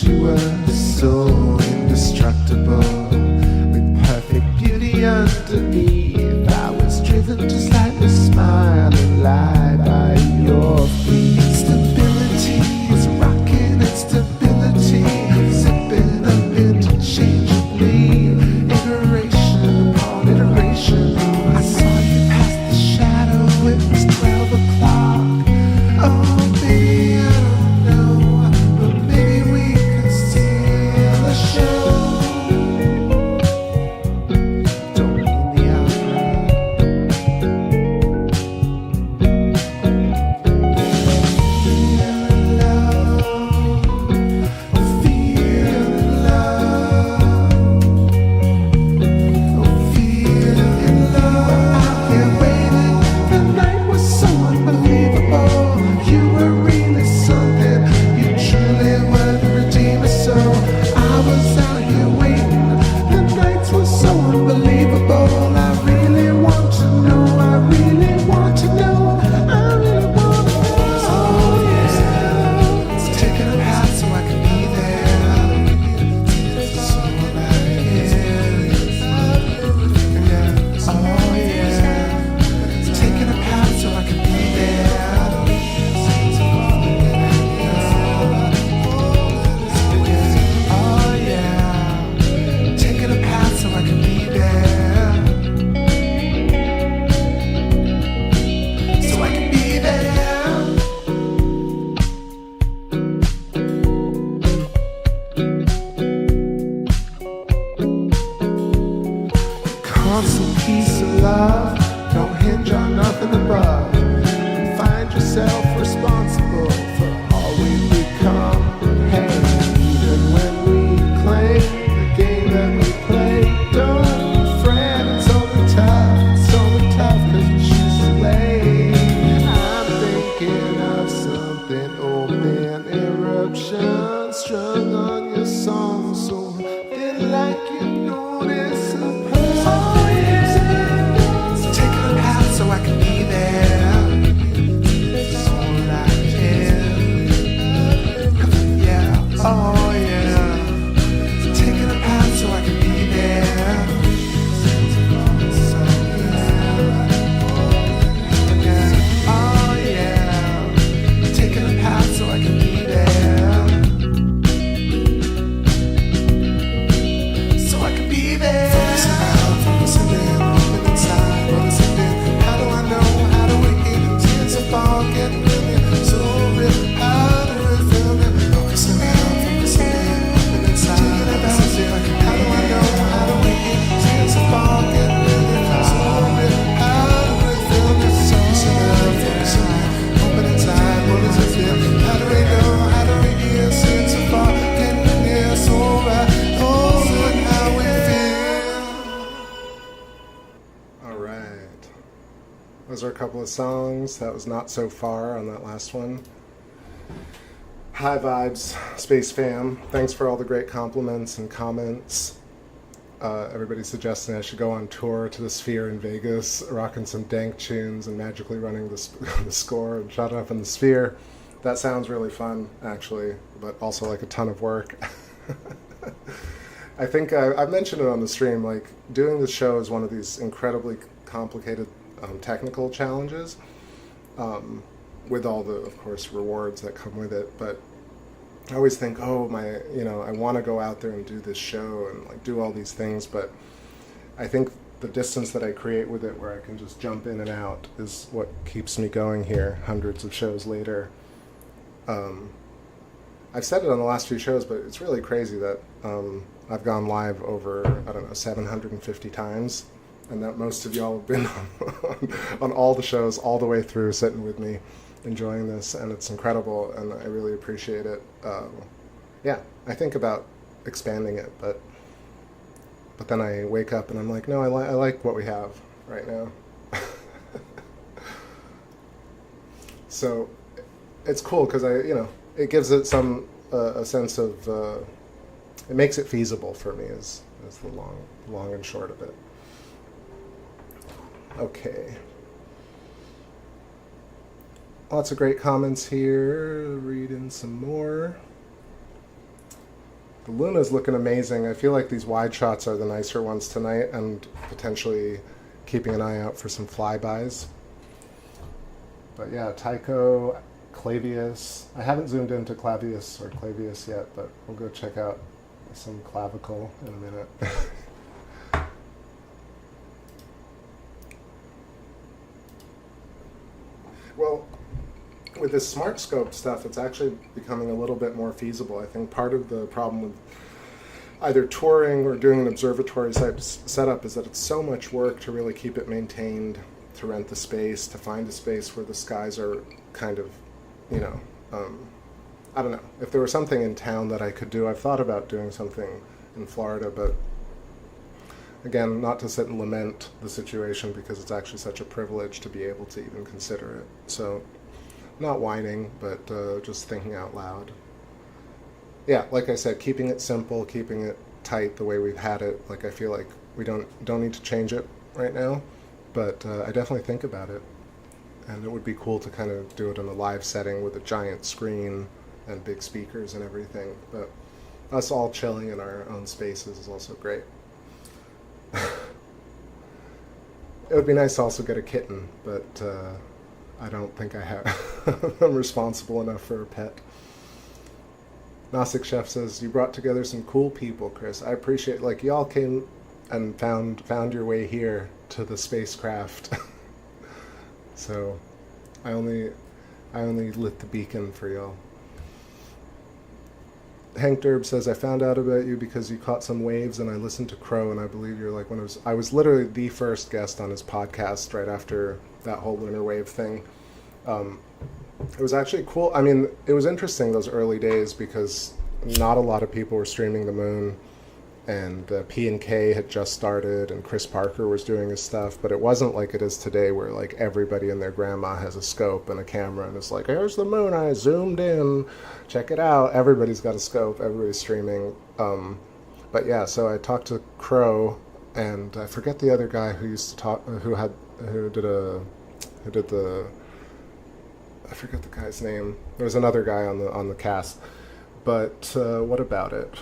you were so indestructible, with perfect beauty underneath. I was driven to slightly smile and lie by your feet. Stability was rocking instability, zipping up interchangeably, iteration upon iteration. I saw you past the shadow, it was 12 o'clock. Oh baby, I don't know, but maybe we could steal a show. Don't mean the constant piece of love, don't hinge on nothing above. And find yourself responsible for all we become. Hey, even when we claim the game that we play, don't fret, it's only tough, cause we choose to play. I'm thinking of something open eruption, strung on your song, so feel like you notice a person. So I can be there. That's all I can. Yeah, oh yeah. Taking a path so I can be there. So yeah, oh yeah. Taking a path so I can be there. So I can be there. Focusing out, focusing in, open inside, focusing in. Getting really so real. How do I feel it? Focusing out, focusing in, open inside. Taking it back, see like, how do I know? How do we get tears apart? Getting really so real. How do I feel it? Focusing out, focusing in, open inside. What does it feel? How do we know? How do we get tears apart? Getting really so right. Oh, look how we feel. All right. Those are a couple of songs. That was Not So Far on that last one. High vibes, Space Fam. Thanks for all the great compliments and comments. Everybody's suggesting I should go on tour to the Sphere in Vegas, rocking some dank tunes and magically running the score and shut up in the Sphere. That sounds really fun, actually, but also like a ton of work. I think I've mentioned it on the stream, like doing this show is one of these incredibly complicated technical challenges, with all the, of course, rewards that come with it. But I always think, oh my, I want to go out there and do this show and like do all these things. But I think the distance that I create with it, where I can just jump in and out, is what keeps me going here hundreds of shows later. I've said it on the last few shows, but it's really crazy that I've gone live over, 750 times. And that most of y'all have been on all the shows all the way through, sitting with me, enjoying this, and it's incredible, and I really appreciate it. Yeah, I think about expanding it, but then I wake up and I'm like, no, I like what we have right now. So it's cool because it gives it a sense of, it makes it feasible for me is the long and short of it. Okay. Lots of great comments here. Read in some more. The Luna's looking amazing. I feel like these wide shots are the nicer ones tonight, and potentially keeping an eye out for some flybys. But yeah, Tycho, Clavius. I haven't zoomed into Clavius or Clavius yet, but we'll go check out some clavicle in a minute. Well, with this smart scope stuff, it's actually becoming a little bit more feasible. I think part of the problem with either touring or doing an observatory type setup is that it's so much work to really keep it maintained, to rent the space, to find a space where the skies are kind of, you know, I don't know. If there was something in town that I could do, I've thought about doing something in Florida, but again, not to sit and lament the situation because it's actually such a privilege to be able to even consider it. So, not whining, but just thinking out loud. Yeah, like I said, keeping it simple, keeping it tight the way we've had it. Like I feel like we don't need to change it right now, but I definitely think about it. And it would be cool to kind of do it in a live setting with a giant screen and big speakers and everything. But us all chilling in our own spaces is also great. It would be nice to also get a kitten, but I don't think I have. I'm responsible enough for a pet. Nostic Chef says, you brought together some cool people, Chris. I appreciate, like, y'all came and found your way here to the spacecraft. So I only lit the beacon for y'all. Hank Derb says, I found out about you because you caught some waves and I listened to Crow, and I believe you're like I was literally the first guest on his podcast right after that whole lunar wave thing. It was actually cool. I mean, it was interesting those early days because not a lot of people were streaming the moon, and P&K had just started and Chris Parker was doing his stuff, but it wasn't like it is today where like everybody and their grandma has a scope and a camera and it's like, here's the moon, I zoomed in, check it out. Everybody's got a scope, everybody's streaming. But yeah, so I talked to Crow, and I forget the other guy who used to talk, who did the, I forget the guy's name. There was another guy on the cast. But what about it?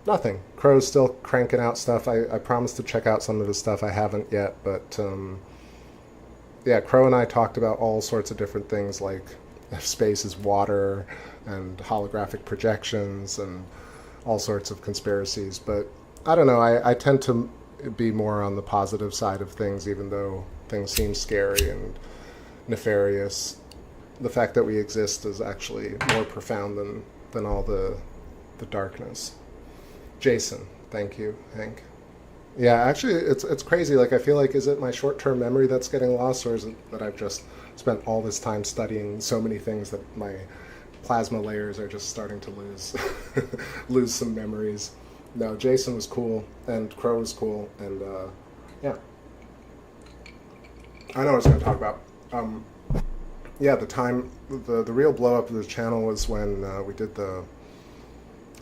Nothing. Crow's still cranking out stuff. I promised to check out some of his stuff. I haven't yet, but yeah, Crow and I talked about all sorts of different things, like if space is water and holographic projections and all sorts of conspiracies. But I don't know. I tend to be more on the positive side of things, even though things seem scary and nefarious. The fact that we exist is actually more profound than all the darkness. Jason, thank you, Hank. Yeah, actually, it's crazy. Like, I feel like, is it my short-term memory that's getting lost, or is it that I've just spent all this time studying so many things that my plasma layers are just starting to lose some memories? No, Jason was cool, and Crow was cool, and yeah. I know what I was going to talk about. Yeah, the real blow-up of the channel was when we did the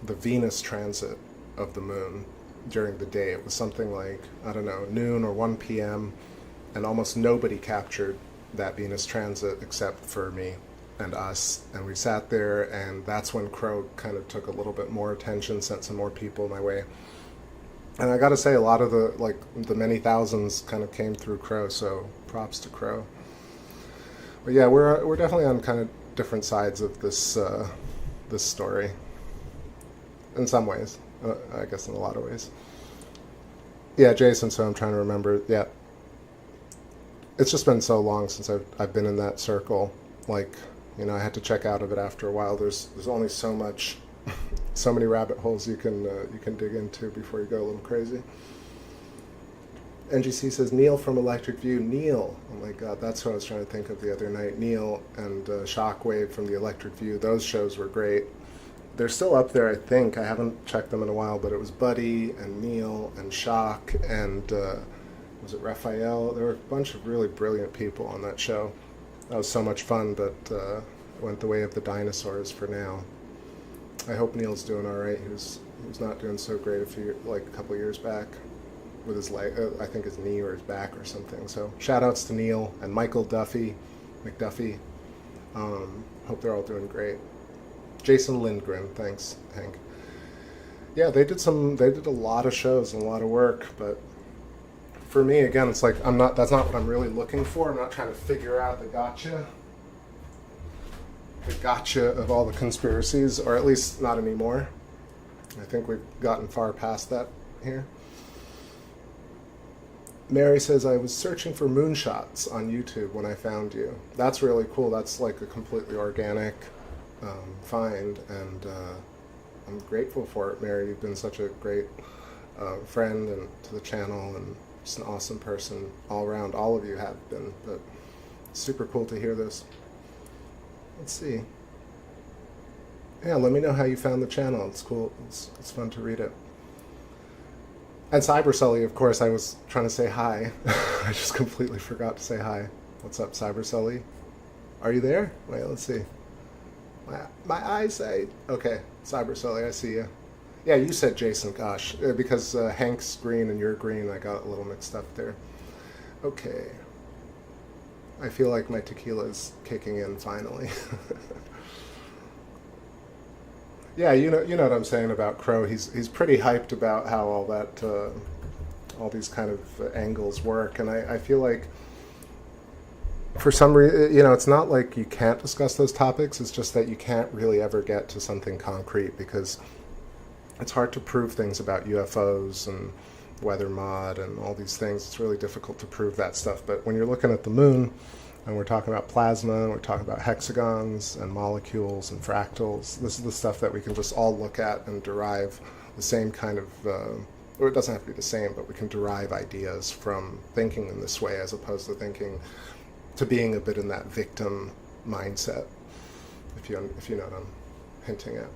Venus transit of the moon during the day. It was something like, I don't know, noon or 1 p.m., and almost nobody captured that Venus transit except for me and us. And we sat there, and that's when Crow kind of took a little bit more attention, sent some more people my way. And I gotta say, a lot of the many thousands kind of came through Crow, so props to Crow. But yeah, we're definitely on kind of different sides of this this story. In some ways, I guess in a lot of ways. Yeah, Jason. So I'm trying to remember. Yeah, it's just been so long since I've been in that circle. Like, you know, I had to check out of it after a while. There's only so much, so many rabbit holes you can dig into before you go a little crazy. NGC says, Neil from Electric View. Neil, oh my God, that's who I was trying to think of the other night. Neil and Shockwave from the Electric View. Those shows were great. They're still up there, I think. I haven't checked them in a while, but it was Buddy and Neil and Shock and was it Raphael? There were a bunch of really brilliant people on that show. That was so much fun, but it went the way of the dinosaurs for now. I hope Neil's doing all right. He was not doing so great a couple years back with his leg, I think his knee or his back or something. So shout outs to Neil and Michael McDuffie. Hope they're all doing great. Jason Lindgren, thanks, Hank. Yeah, they did a lot of shows and a lot of work, but for me, again, it's like that's not what I'm really looking for. I'm not trying to figure out the gotcha of all the conspiracies, or at least not anymore. I think we've gotten far past that here. Mary says, I was searching for moonshots on YouTube when I found you. That's really cool. That's like a completely organic find, and I'm grateful for it, Mary. You've been such a great friend and to the channel, and just an awesome person all around. All of you have been, but super cool to hear this. Let's see. Yeah, let me know how you found the channel. It's cool. It's fun to read it. And Cyber Sully, of course, I was trying to say hi. I just completely forgot to say hi. What's up, Cyber Sully? Are you there? Wait, let's see. My eyesight. Okay, Cyber Sully, I see you. Yeah, you said Jason, gosh. Because Hank's green and you're green, I got a little mixed up there. Okay. I feel like my tequila's kicking in finally. Yeah, you know what I'm saying about Crow. He's pretty hyped about how all these kind of angles work, and I feel like for some reason, it's not like you can't discuss those topics. It's just that you can't really ever get to something concrete because it's hard to prove things about UFOs and weather mod and all these things. It's really difficult to prove that stuff. But when you're looking at the moon, and we're talking about plasma, and we're talking about hexagons and molecules and fractals, this is the stuff that we can just all look at and derive the same kind of, or it doesn't have to be the same, but we can derive ideas from thinking in this way as opposed to being a bit in that victim mindset, if you know what I'm hinting at.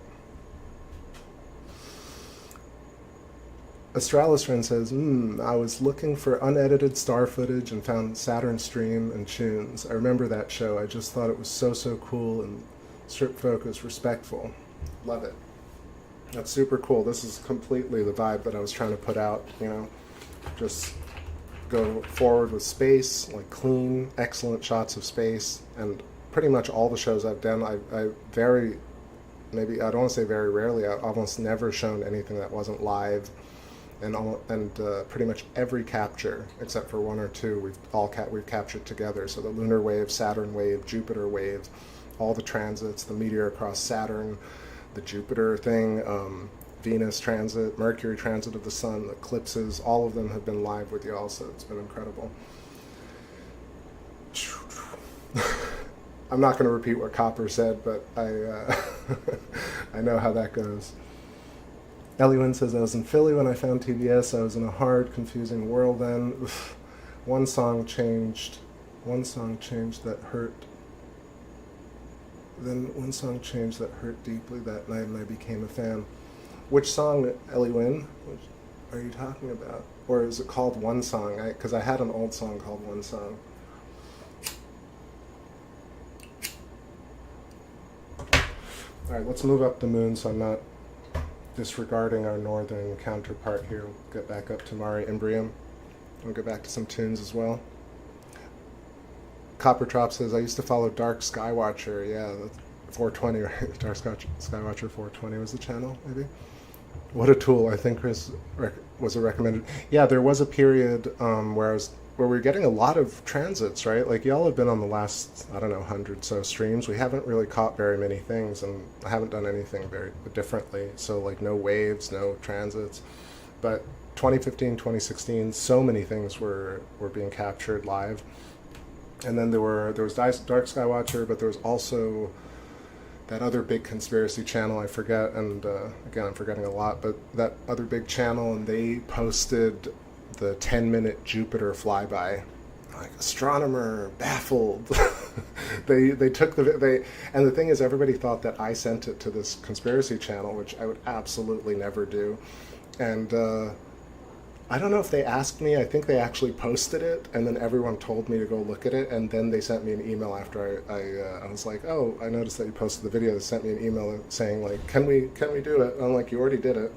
Astralis friend says, I was looking for unedited star footage and found Saturn Stream and Tunes. I remember that show. I just thought it was so cool and strip focus, respectful. Love it. That's super cool. This is completely the vibe that I was trying to put out, just go forward with space, like clean, excellent shots of space, and pretty much all the shows I've done, I don't want to say very rarely, I've almost never shown anything that wasn't live. And pretty much every capture, except for one or two, we've captured together. So the lunar wave, Saturn wave, Jupiter wave, all the transits, the meteor across Saturn, the Jupiter thing, Venus transit, Mercury transit of the sun, the eclipses, all of them have been live with you also. It's been incredible. I'm not going to repeat what Copper said, but I know how that goes. Eliwin says, I was in Philly when I found TBS. I was in a hard, confusing world then. One song changed that hurt. Then one song changed that hurt deeply that night, and I became a fan. Which song, Eliwin, are you talking about? Or is it called One Song? Because I had an old song called One Song. All right, let's move up the moon so I'm not disregarding our northern counterpart here. We'll get back up to Mare Imbrium. We'll get back to some tunes as well. Copper Trop says, I used to follow Dark Skywatcher. Yeah, that's 420, right? Dark Skywatcher 420 was the channel, maybe? What a tool. I think Chris was a recommended. Yeah, there was a period where we were getting a lot of transits, right? Like, y'all have been on the last, 100 so streams. We haven't really caught very many things, and I haven't done anything very differently. So, like, no waves, no transits. But 2015, 2016, so many things were being captured live. And then there was Dark Skywatcher, but there was also that other big conspiracy channel, I forget, and again, I'm forgetting a lot, but that other big channel, and they posted the 10-minute Jupiter flyby, like astronomer baffled. they took and the thing is, everybody thought that I sent it to this conspiracy channel, which I would absolutely never do. And I don't know if they asked me. I think they actually posted it, and then everyone told me to go look at it, and then they sent me an email after I was like, oh, I noticed that you posted the video. They sent me an email saying, like, can we do it? And I'm like, you already did it.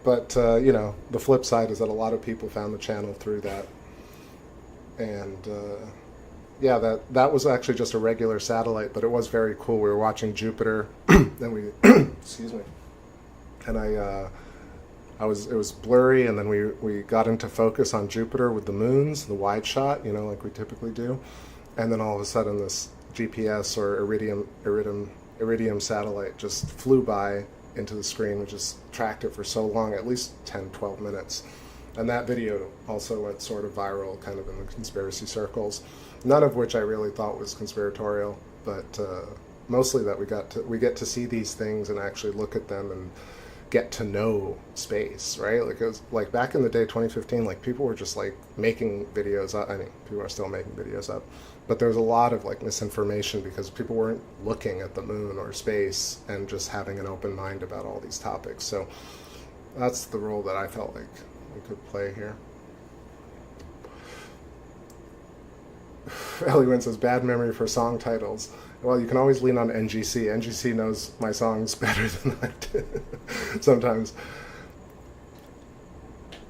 But, the flip side is that a lot of people found the channel through that. And, yeah, that was actually just a regular satellite, but it was very cool. We were watching Jupiter, and we, excuse me, and it was blurry, and then we got into focus on Jupiter with the moons, the wide shot, like we typically do, and then all of a sudden this GPS or Iridium satellite just flew by into the screen. We just tracked it for so long, at least 10, 12 minutes. And that video also went sort of viral, kind of in the conspiracy circles. None of which I really thought was conspiratorial, but mostly that we get to see these things and actually look at them and get to know space, right? Like it was like back in the day, 2015, like people were just like making videos up. I mean, people are still making videos up, but there was a lot of like misinformation because people weren't looking at the moon or space and just having an open mind about all these topics. So that's the role that I felt like we could play here. Ellie Wynn says, bad memory for song titles. Well, you can always lean on NGC. NGC knows my songs better than I do sometimes.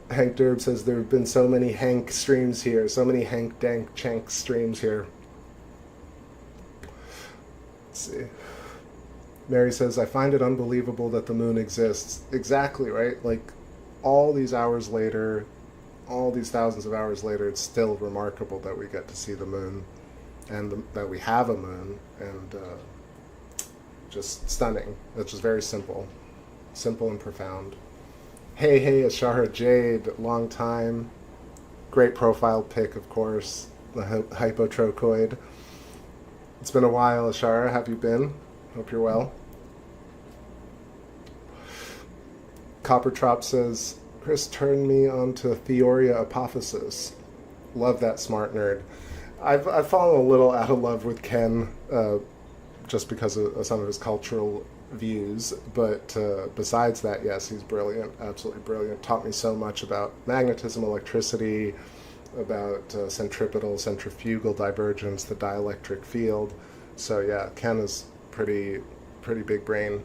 Hank Derb says, there have been so many Hank streams here, so many Hank Dank Chank streams here. Let's see. Mary says, I find it unbelievable that the moon exists. Exactly, right? Like, all these hours later, all these thousands of hours later, it's still remarkable that we get to see the moon and that we have a moon, and just stunning. It's just very simple and profound. Hey, Ashara Jade, long time. Great profile pic, of course, the hypotrochoid. It's been a while, Ashara. Have you been? Hope you're well. Coppertrop says, Chris turned me on to Theoria Apophysis. Love that smart nerd. I've fallen a little out of love with Ken just because of some of his cultural views, but besides that, yes, he's brilliant, absolutely brilliant. Taught me so much about magnetism, electricity, about centripetal, centrifugal divergence, the dielectric field. So yeah, Ken is pretty big brained.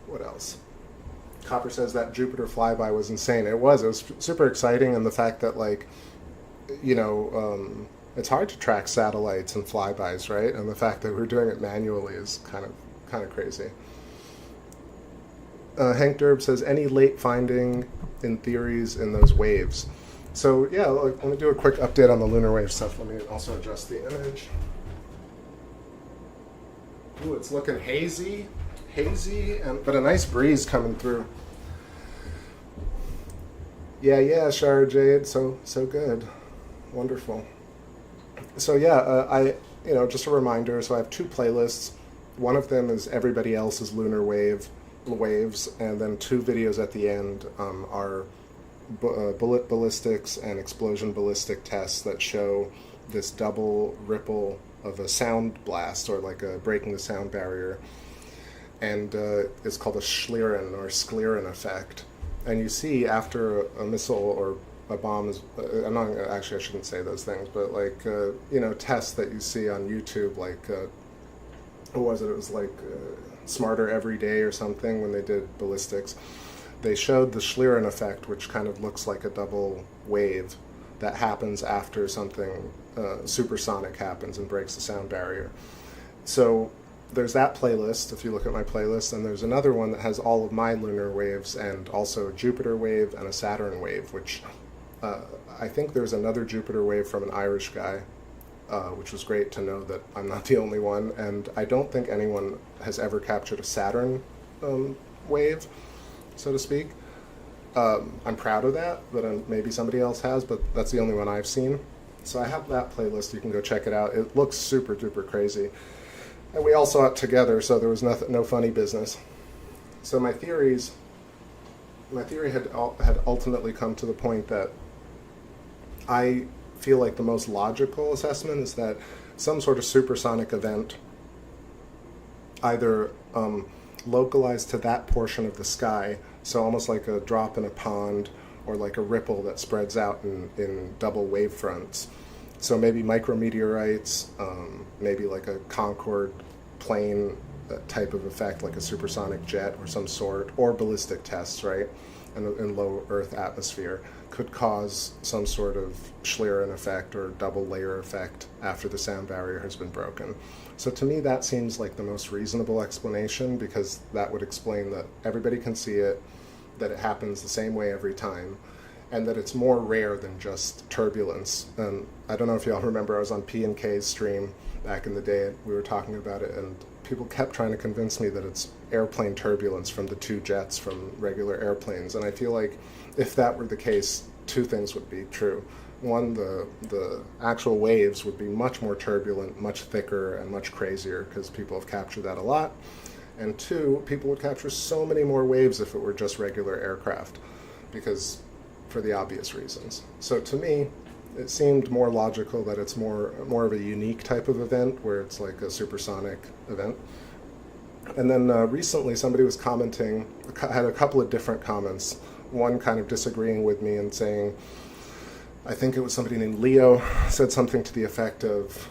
What else? Copper says that Jupiter flyby was insane. It was super exciting, and the fact that, like, it's hard to track satellites and flybys, right? And the fact that we're doing it manually is kind of crazy. Hank Derb says, any late finding in theories in those waves? So yeah, let me do a quick update on the lunar wave stuff. Let me also adjust the image. Ooh, it's looking hazy, but a nice breeze coming through. Yeah, Shara Jade, so good, wonderful. So yeah, just a reminder. So I have two playlists. One of them is everybody else's lunar waves, and then two videos at the end are bullet ballistics and explosion ballistic tests that show this double ripple of a sound blast, or like a breaking the sound barrier, and it's called a Schlieren or Sklieren effect. And you see after a missile or a bomb is, I shouldn't say those things, but like tests that you see on YouTube, like what was it? It was like Smarter Every Day or something when they did ballistics. They showed the Schlieren effect, which kind of looks like a double wave that happens after something supersonic happens and breaks the sound barrier. So there's that playlist, if you look at my playlist, and there's another one that has all of my lunar waves and also a Jupiter wave and a Saturn wave, which I think there's another Jupiter wave from an Irish guy, which was great to know that I'm not the only one, and I don't think anyone has ever captured a Saturn wave, so to speak. I'm proud of that, but maybe somebody else has, but that's the only one I've seen. So I have that playlist. You can go check it out. It looks super duper crazy. And we all saw it together, so there was no funny business. So my theory had ultimately come to the point that I feel like the most logical assessment is that some sort of supersonic event either localized to that portion of the sky, so almost like a drop in a pond or like a ripple that spreads out in double wave fronts. So maybe micrometeorites, maybe like a Concorde plane type of effect, like a supersonic jet or some sort, or ballistic tests, right, in low Earth atmosphere could cause some sort of Schlieren effect or double layer effect after the sound barrier has been broken. So to me, that seems like the most reasonable explanation, because that would explain that everybody can see it, that it happens the same way every time, and that it's more rare than just turbulence. And I don't know if y'all remember, I was on P&K's stream back in the day, we were talking about it, and people kept trying to convince me that it's airplane turbulence from the two jets from regular airplanes. And I feel like if that were the case, two things would be true. One, the actual waves would be much more turbulent, much thicker, and much crazier, because people have captured that a lot. And two, people would capture so many more waves if it were just regular aircraft, because for the obvious reasons. So to me, it seemed more logical that it's more of a unique type of event, where it's like a supersonic event. And then recently somebody was commenting, had a couple of different comments, one kind of disagreeing with me and saying, I think it was somebody named Leo, said something to the effect of,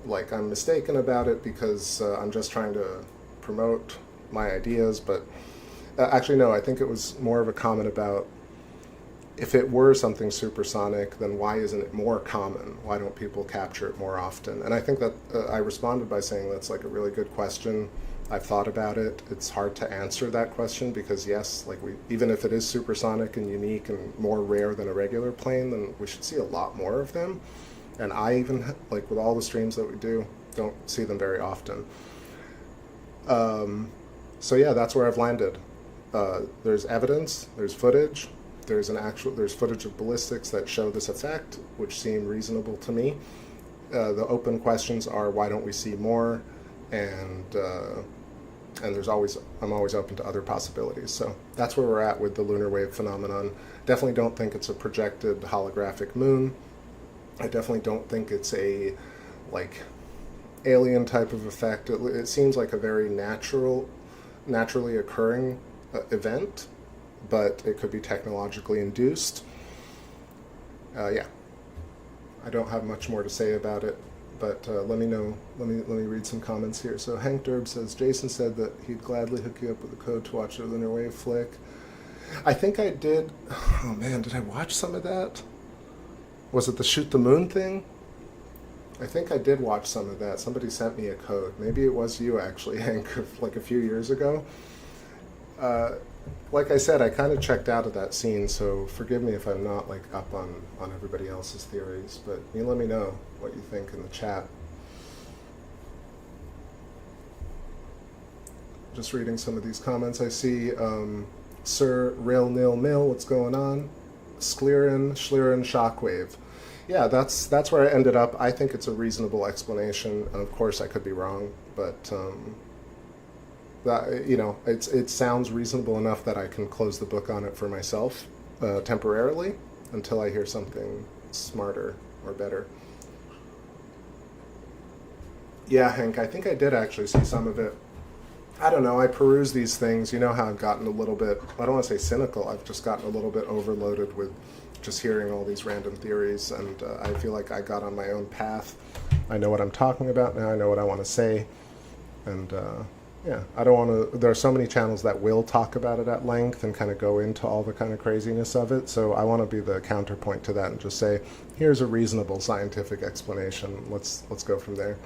like, I'm mistaken about it because I'm just trying to promote my ideas, but actually no, I think it was more of a comment about, if it were something supersonic, then why isn't it more common? Why don't people capture it more often? And I think that I responded by saying that's like a really good question. I've thought about it. It's hard to answer that question because yes, like even if it is supersonic and unique and more rare than a regular plane, then we should see a lot more of them. And I even, like with all the streams that we do, don't see them very often. So yeah, that's where I've landed. There's evidence, there's footage. There's footage of ballistics that show this effect, which seem reasonable to me. The open questions are, why don't we see more? And I'm always open to other possibilities. So that's where we're at with the lunar wave phenomenon. Definitely don't think it's a projected holographic moon. I definitely don't think it's a like alien type of effect. It seems like a very naturally occurring event, but it could be technologically induced. Yeah, I don't have much more to say about it, but let me know. Let me read some comments here. So Hank Derb says, Jason said that he'd gladly hook you up with a code to watch a lunar wave flick. I think I did. Oh man, did I watch some of that? Was it the shoot the moon thing? I think I did watch some of that. Somebody sent me a code. Maybe it was you actually, Hank, like a few years ago. Like I said, I kind of checked out of that scene, so forgive me if I'm not like up on everybody else's theories, but you let me know what you think in the chat. Just reading some of these comments. I see Sir Rail Nil Mill, what's going on? Schlieren Shockwave. Yeah, that's where I ended up. I think it's a reasonable explanation, and of course I could be wrong, but that, you know, it sounds reasonable enough that I can close the book on it for myself temporarily until I hear something smarter or better. Yeah, Hank, I think I did actually see some of it. I don't know, I peruse these things. You know how I've gotten a little bit, I don't want to say cynical, I've just gotten a little bit overloaded with just hearing all these random theories, and I feel like I got on my own path. I know what I'm talking about now, I know what I want to say, and yeah, I don't want to, there are so many channels that will talk about it at length and kind of go into all the kind of craziness of it, so I want to be the counterpoint to that and just say, here's a reasonable scientific explanation, let's go from there.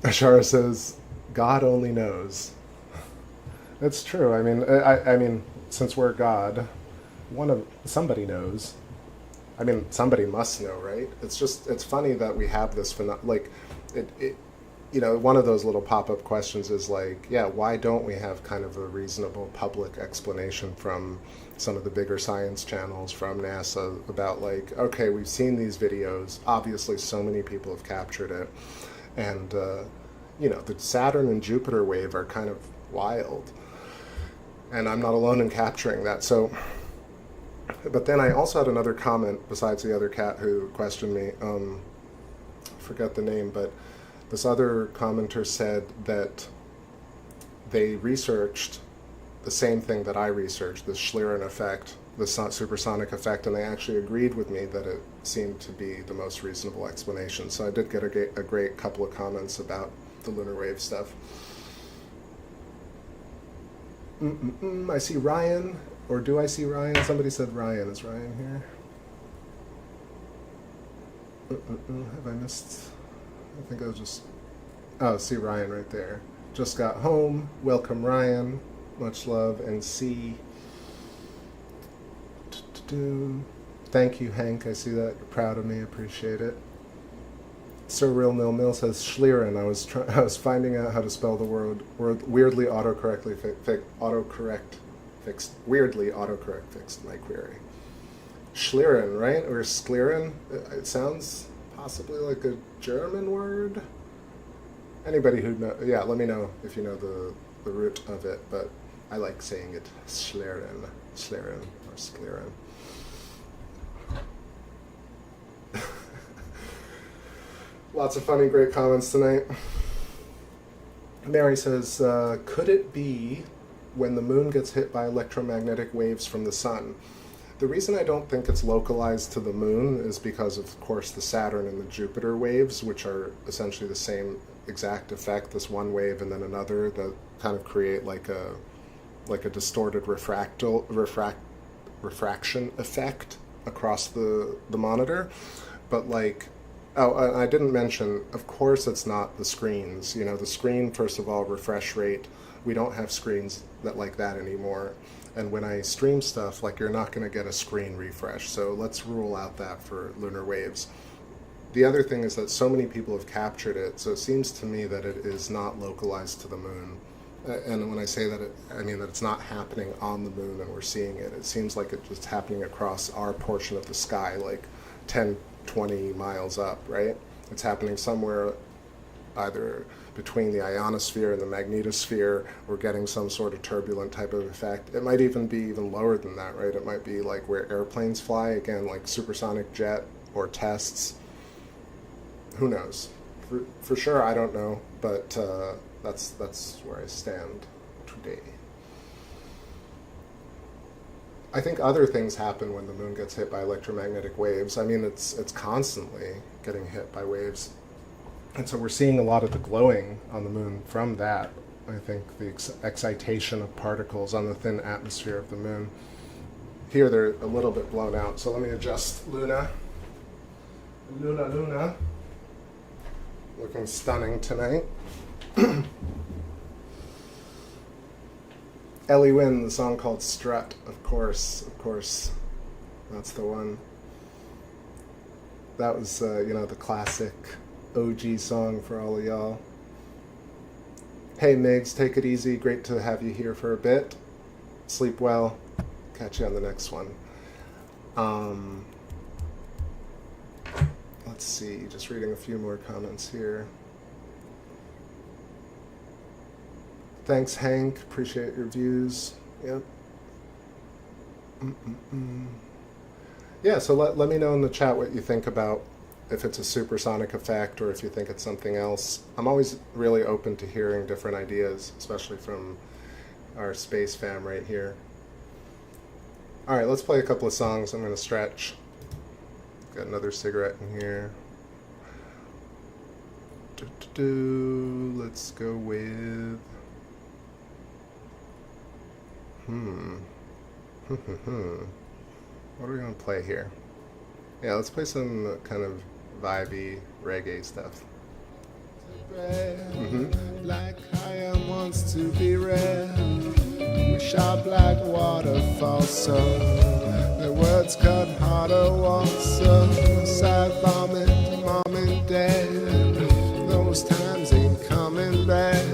Ashara says, God only knows. It's true. I mean, I mean, since we're God, somebody knows. I mean, somebody must know, right? It's funny that we have this like, you know, one of those little pop-up questions is like, yeah, why don't we have kind of a reasonable public explanation from some of the bigger science channels, from NASA, about like, okay, we've seen these videos, obviously so many people have captured it, and you know, the Saturn and Jupiter wave are kind of wild, and I'm not alone in capturing that. So, but then I also had another comment besides the other cat who questioned me. Forget the name, but this other commenter said that they researched the same thing that I researched, the Schlieren effect, the supersonic effect, and they actually agreed with me that it seemed to be the most reasonable explanation. So I did get a great couple of comments about the lunar wave stuff. I see Ryan Or do I see Ryan? Somebody said Ryan. Is Ryan here? Have I missed? I think I was just... Oh, see Ryan right there. Just got home. Welcome, Ryan. Much love. And see... Thank you, Hank. I see that. You're proud of me. Appreciate it. Sir Real Mill Mill says Schlieren. I was finding out how to spell the word weirdly weirdly autocorrect fixed my query. Schlieren, right? Or Schlieren? It sounds possibly like a German word. Anybody who know, yeah, let me know if you know the root of it, but I like saying it Schlieren or Schlieren. Lots of funny, great comments tonight. Mary says, could it be when the moon gets hit by electromagnetic waves from the sun? The reason I don't think it's localized to the moon is because, of course, the Saturn and the Jupiter waves, which are essentially the same exact effect, this one wave and then another, that kind of create like a distorted refraction effect across the monitor. But like, oh, I didn't mention, of course it's not the screens. You know, the screen, first of all, refresh rate, we don't have screens that like that anymore. And when I stream stuff, like, you're not going to get a screen refresh. So let's rule out that for lunar waves. The other thing is that so many people have captured it, so it seems to me that it is not localized to the moon. And when I say that, I mean that it's not happening on the moon and we're seeing it. It seems like it's just happening across our portion of the sky, like 10, 20 miles up, right? It's happening somewhere either between the ionosphere and the magnetosphere. We're getting some sort of turbulent type of effect. It might even be even lower than that, right? It might be like where airplanes fly, again, like supersonic jet or tests. Who knows? For sure, I don't know, but that's where I stand today. I think other things happen when the moon gets hit by electromagnetic waves. I mean, it's constantly getting hit by waves. And so we're seeing a lot of the glowing on the moon from that. I think the excitation of particles on the thin atmosphere of the moon. Here they're a little bit blown out. So let me adjust Luna. Luna. Looking stunning tonight. Ellie Wynn, the song called Strut, of course, that's the one. That was, the classic OG song for all of y'all. Hey Migs, take it easy, great to have you here for a bit. Sleep well, catch you on the next one. Let's see, just reading a few more comments here. Thanks, Hank. Appreciate your views. Yep. Yeah, so let me know in the chat what you think about if it's a supersonic effect or if you think it's something else. I'm always really open to hearing different ideas, especially from our space fam right here. All right, let's play a couple of songs. I'm going to stretch. Got another cigarette in here. Let's go with... What are we going to play here? Yeah, let's play some kind of vibey reggae stuff. Like iron wants to be red. We sharp like waterfalls, so the words cut harder once. Side bombing, mom and dad. Those times ain't coming back.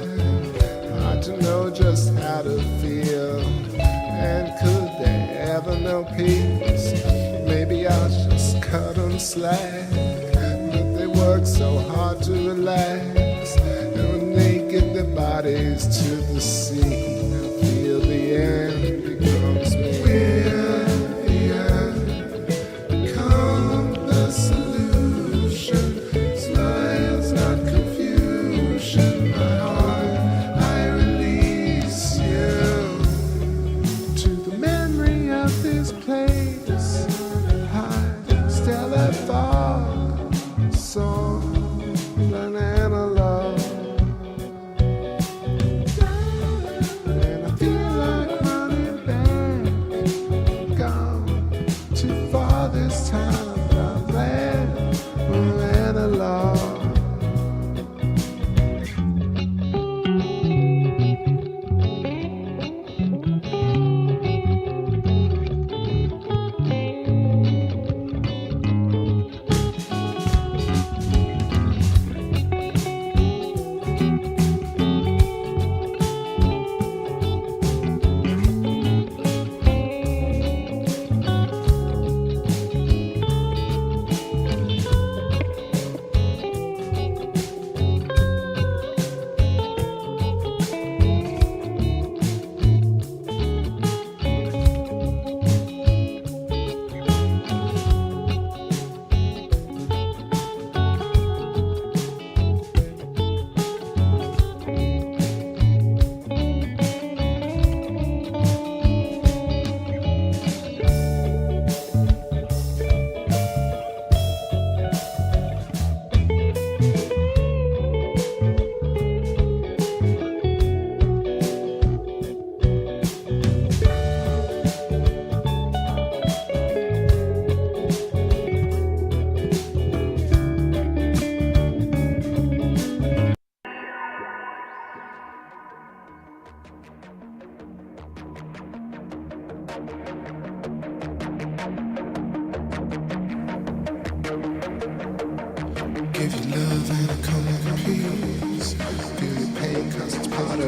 Hard to know just how to feel. And could they ever know peace? Maybe I'll just cut them slack. But they work so hard to relax. And when they get their bodies to the sea, I feel the end becomes me. We're the end, become the solution. Smiles, not confusion. My heart, I release you to the memory of this place. High, stellar fog, song, an analog. And I feel like running back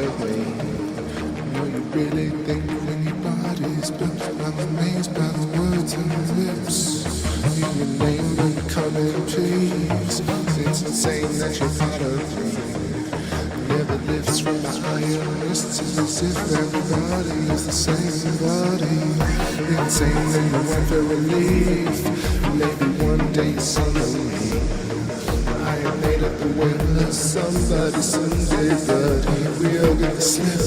of me. You know you really think when your body's built. I'm amazed by the words on your lips. Your name will come in peace. It's insane that you're part of me. Never lifts from my iron wrists. It's as if everybody is the same body. Insane that you want for relief. Maybe one day you'll see me. I ain't made it the way that somebody someday, but he will get the slip.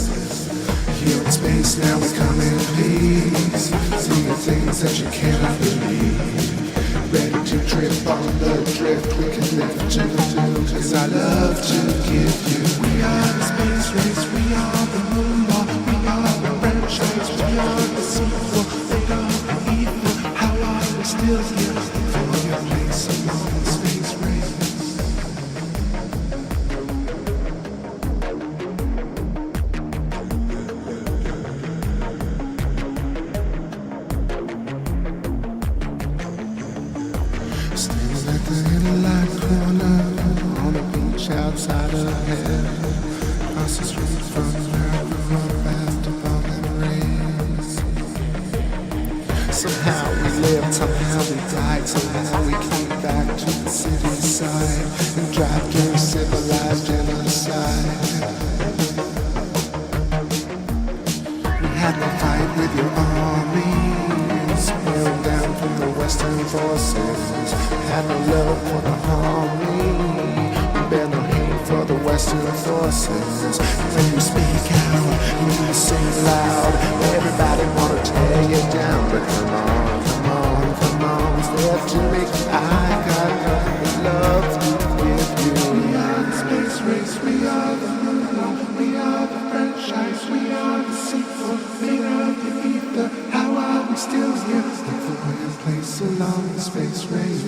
Here in space now we come in peace. Seeing things that you cannot believe. Ready to trip on the drift. We can lift to the doom, 'cause I love to give you. We are the space race, we are the moonball, we are the franchise, we are the sequel, we are the evil. How are we still here for your place along the space race? Standing at the headlight corner on a beach outside of heaven, across the street from where we grew up after bomb and race. Somehow we lived, somehow we died, somehow we came back to the city side and drive through civilized genocide. We had no fight with your armies, spilled down from the Western forces. Had no love for the army, we bear no hate for the Western forces. When you speak out, when you sing loud, everybody wanna tear you down. But come on, come on, come on, it's there to make I got nothing but love to give you. We are the space race, we are the moonlight, we are the franchise, we are the sequel, made of the ether. How are we still here? Look for your place along the space race.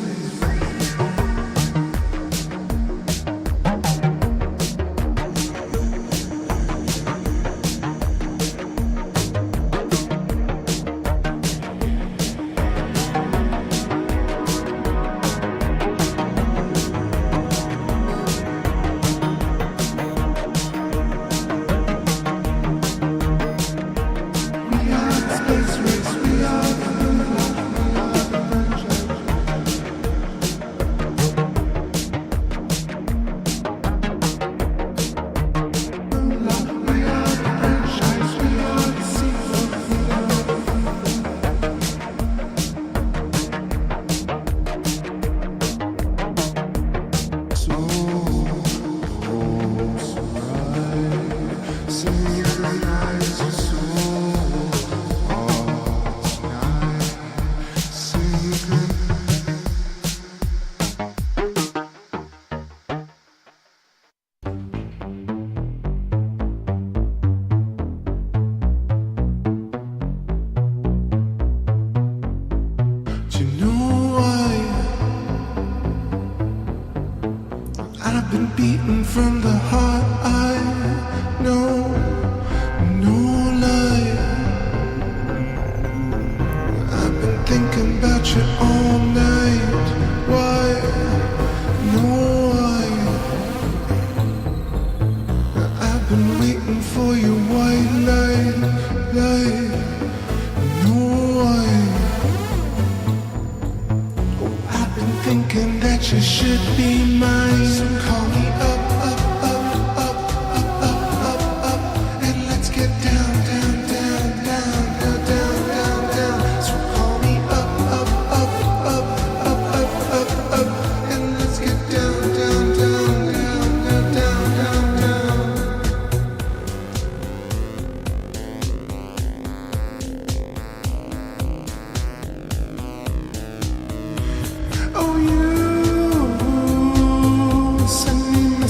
I've been beaten from the heart, I know, no lie. I've been thinking about you all night, why, no why. I've been waiting for your white light, no why. I've been thinking that you should be mine. So call me up, up, up, up, up, up, up, up, and let's get down, down, down, down, down, down, down, down. So call me up, up, up, up, up, up, up, up, and let's get down, down, down, down, down, down, down, down. Oh, you send me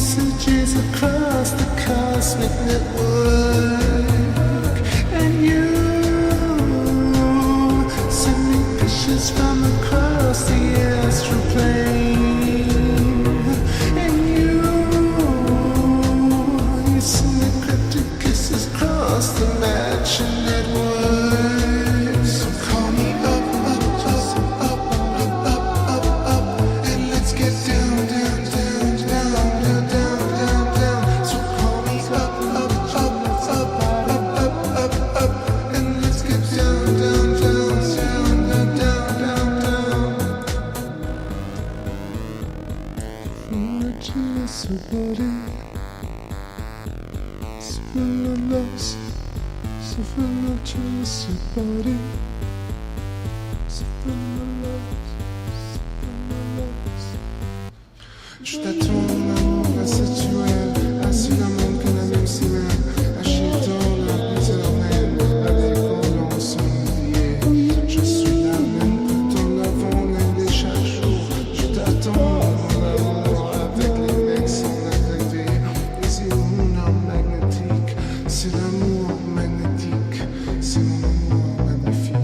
Je t'attends, mon amour incestuel, assis dans mon canapé ciment, achetant la éternelle, avec mon ensemble. Je suis la même que ton avant l'année chaque jour. Je t'attends, mon amour, avec les mecs sans agrévé. Et c'est mon âme magnétique, c'est l'amour magnétique, c'est mon amour magnifique.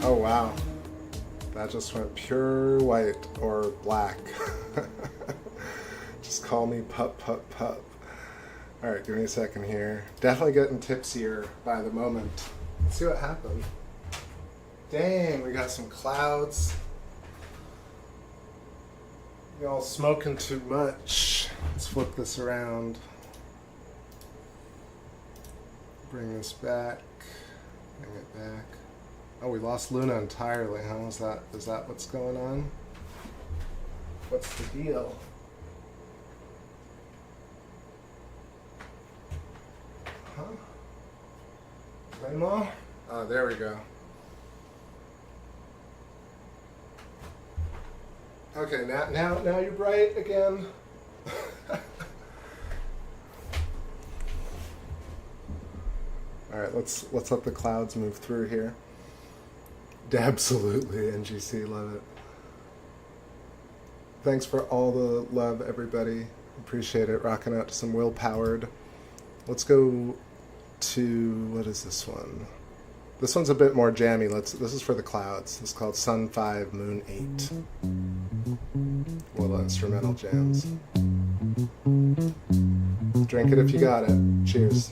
Oh wow, that just went pure white or black. Just call me pup pup pup. Alright, give me a second here. Definitely getting tipsier by the moment. Let's see what happened. Dang, we got some clouds. Y'all smoking too much. Let's flip this around. Bring this back. Bring it back. Oh, we lost Luna entirely, huh? Is that what's going on? What's the deal? Huh? Grandma? Oh, there we go. Okay, now you're bright again. All right, let's let the clouds move through here. Absolutely, NGC, love it. Thanks for all the love, everybody. Appreciate it. Rocking out to some Willpowered. Let's go to, what is this one? This one's a bit more jammy. This is for the clouds. This is called Sun 5, Moon 8. Little instrumental jams. Drink it if you got it. Cheers.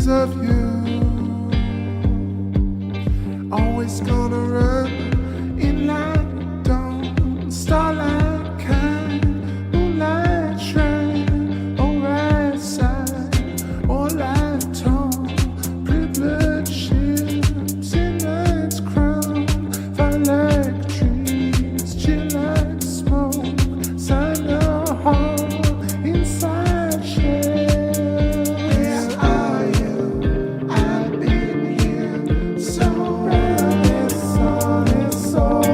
memories of you. Always gonna run in like dawn, starlight kind, moonlight shrine, or right side, or light tone, privileged ships in night's crown, fire like trees, chill like smoke, sign of home, inside shell. Where are you? I've been here so round this all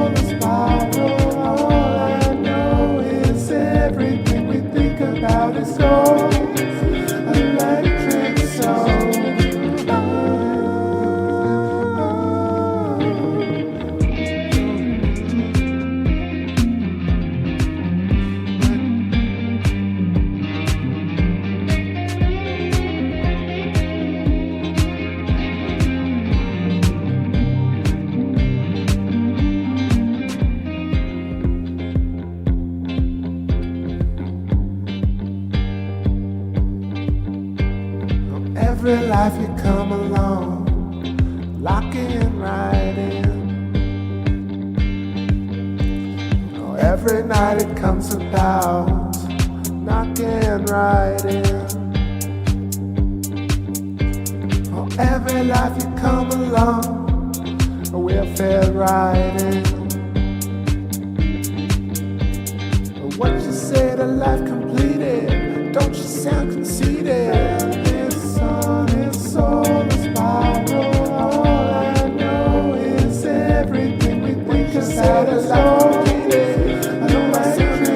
a spiral. All I know is everything we think about is gold, electric soul. Every life you come along, locking right in. Oh, every night it comes about, knocking right in. Oh, every life you come along, we'll fit right in. What you say to life completed, don't you sound conceited. It's all a spiral. All I know is everything we think about is located. I know I sound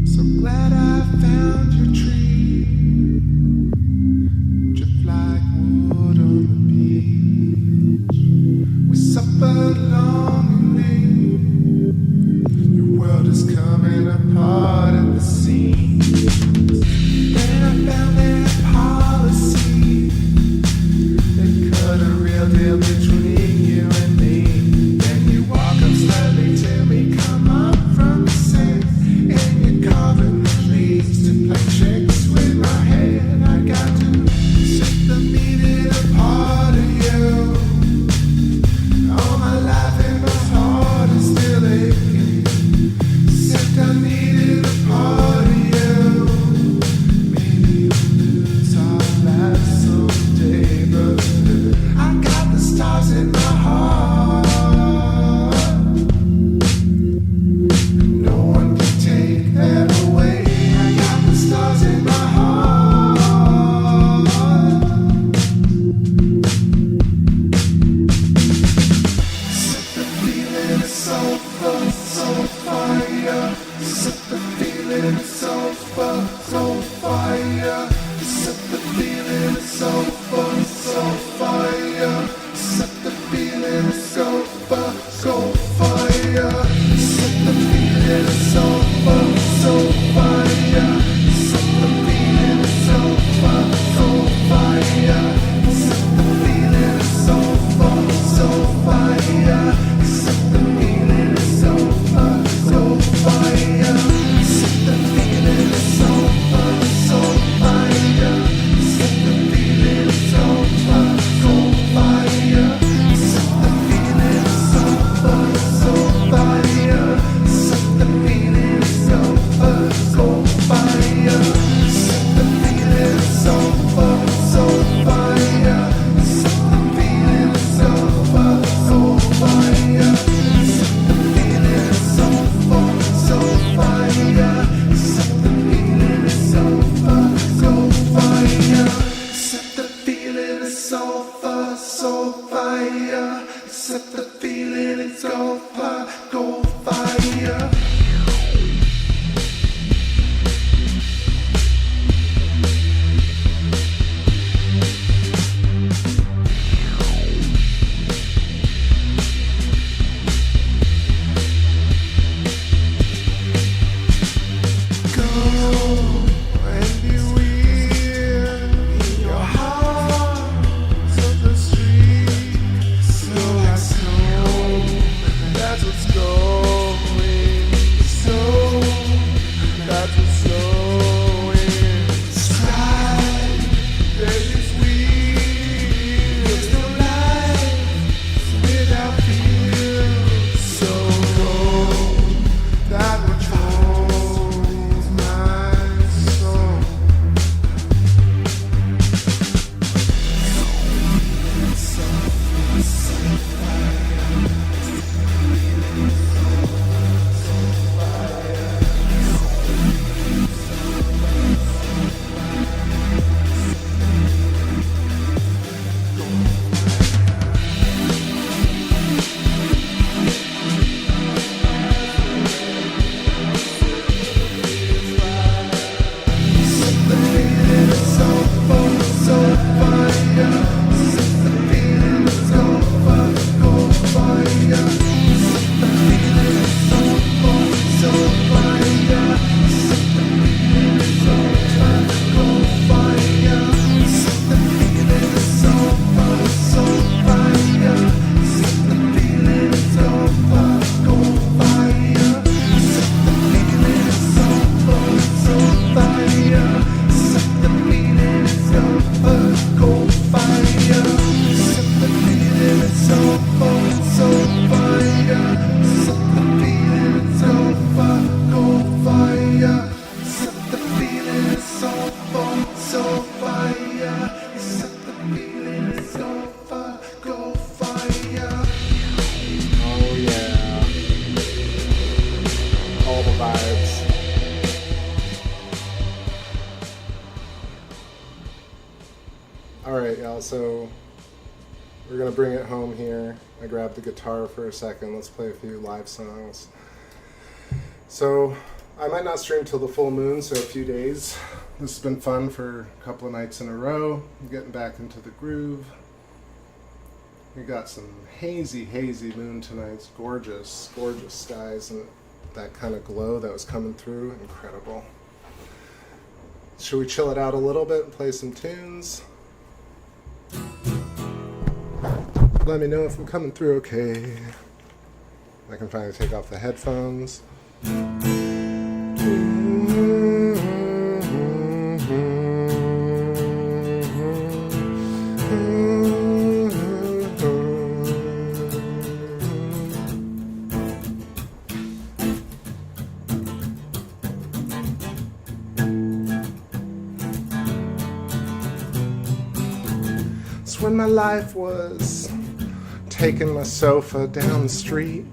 so glad I found your tree. Drift like wood on the beach. We suffered longingly. Your world is coming apart at the seams. Alright, y'all, so we're gonna bring it home here. I grabbed the guitar for a second. Let's play a few live songs. So, I might not stream till the full moon, so a few days. This has been fun for a couple of nights in a row. I'm getting back into the groove. We got some hazy moon tonight. It's gorgeous, gorgeous skies, and that kind of glow that was coming through, incredible. Should we chill it out a little bit and play some tunes? Let me know if I'm coming through okay. I can finally take off the headphones. It's when my life was taking my sofa down the street,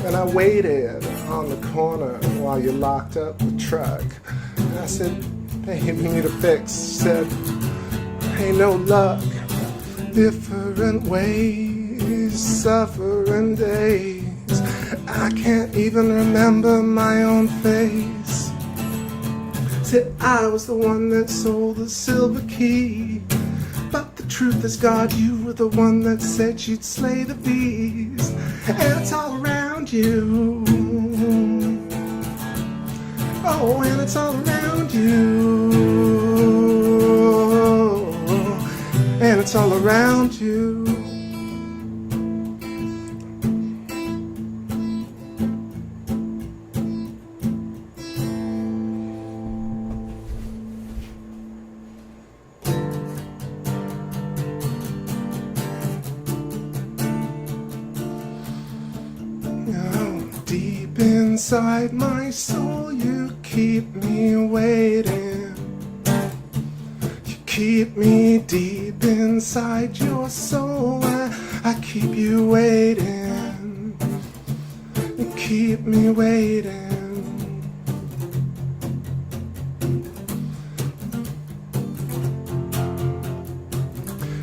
and I waited on the corner while you locked up the truck. And I said, "Hey, you need a fix?" She said, "Hey, no luck. Different ways, suffering days. I can't even remember my own face." Said I was the one that sold the silver key, but the truth is, God, you were the one that said you'd slay the beast. And it's all around you. Oh, and it's all around you. And it's all around you. Deep inside my soul, you keep me waiting. You keep me deep inside your soul. I keep you waiting. You keep me waiting.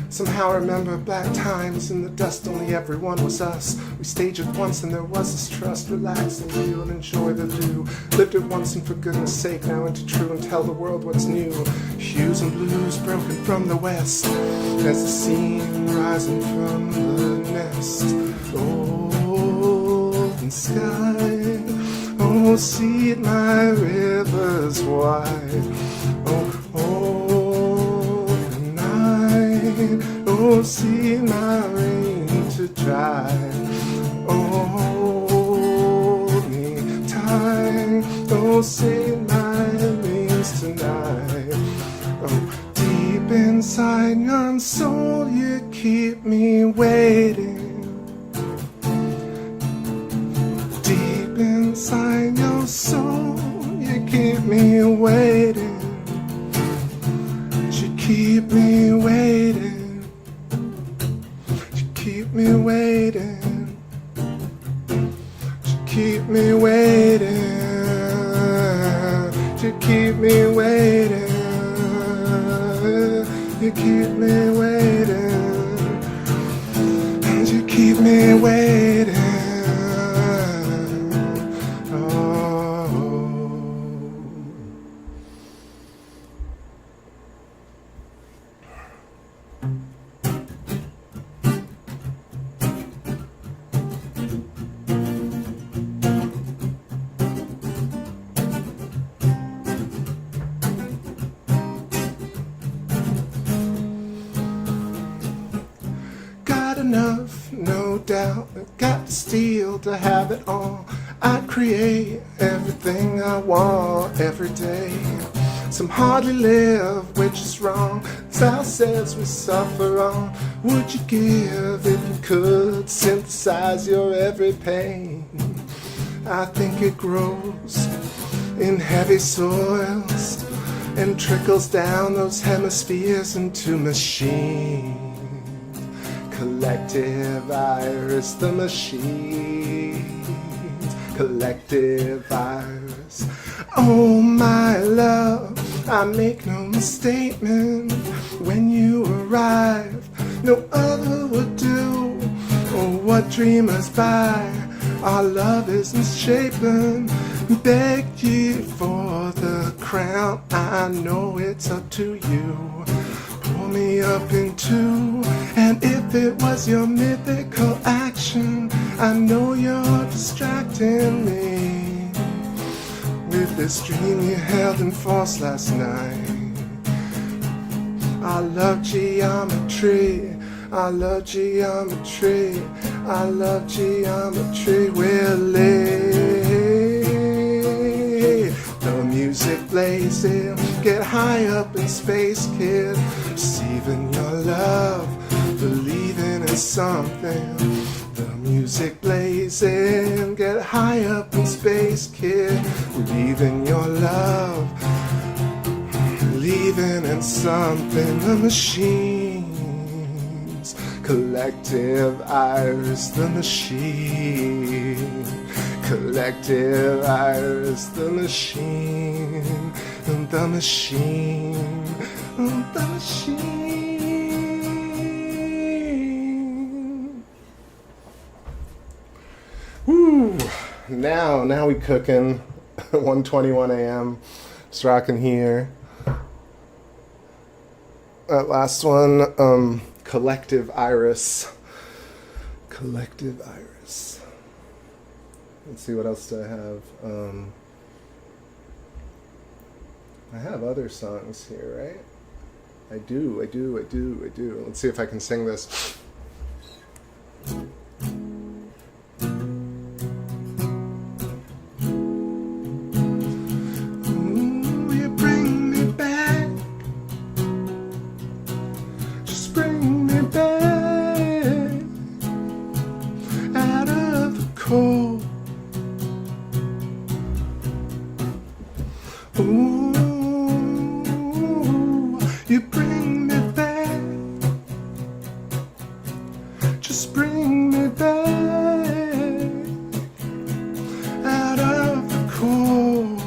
Somehow I remember black times in the dust, only everyone was us. We staged it once and there was this trust. Relax and feel and enjoy the view. Lived it once and for goodness sake, now into true and tell the world what's new. Hues and blues broken from the west, as the scene rising from the nest. Open sky, oh see it, my rivers wide. Oh, see my rain to dry. Hold me tight. Oh, say my names tonight. Oh, deep inside your soul, you keep me waiting. Deep inside your soul, you keep me waiting. You keep me waiting. Keep me waiting. You keep me waiting. You keep me waiting. You keep me waiting. And you keep me waiting. Enough, no doubt. Got to steal to have it all. I create everything I want every day. Some hardly live, which is wrong. South says we suffer on. Would you give if you could synthesize your every pain? I think it grows in heavy soils and trickles down those hemispheres into machines. Collective iris, the machines. Collective iris. Oh my love, I make no misstatement when you arrive. No other would do, or what dreamers buy. Our love is misshapen. Beg ye for the crown. I know it's up to you. Pull me up in two, and if it was your mythical action, I know you're distracting me with this dream you held in force last night. I love geometry, I love geometry, I love geometry. Willie, the music blazing, get high up in space, kid. Receiving your love, believing in something. The music blazing, get high up in space, kid. Believing your love, believing in something. The machines, collective iris, the machine. Collective iris, the machine. The machine. The machine. Woo! Now we cooking. 1:21 a.m. Just rocking here. That last one, collective iris. Collective iris. Let's see, what else do I have? I have other songs here, right? I do. Let's see if I can sing this. Ooh, you bring me back. Just bring me back out of the cold. Ooh. You bring me back, just bring me back out of the cold.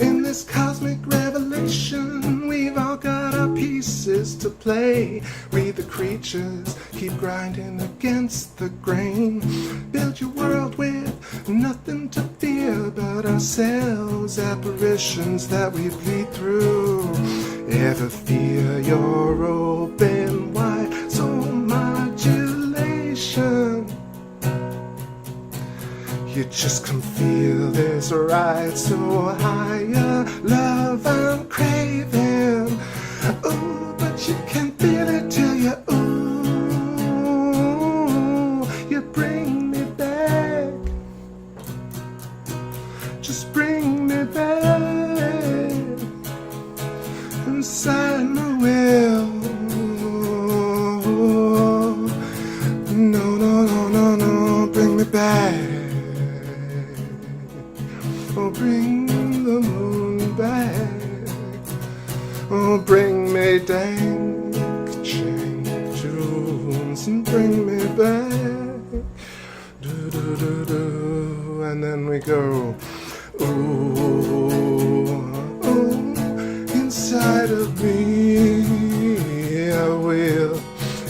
In this cosmic revelation, we've all got our pieces to play. We the creatures keep grinding against the grain. Build your world with nothing to fear but ourselves, apparitions that we bleed through. Ever fear your open wide soul modulation? You just can feel this ride so higher, love I'm craving. Ooh, but you can't feel it till you ooh. You bring me back. Just bring me back inside my will. No, bring me back. Oh, bring the moon back. Oh, bring me dank change tunes and bring me back. Do, and then we go. Ooh, inside of me,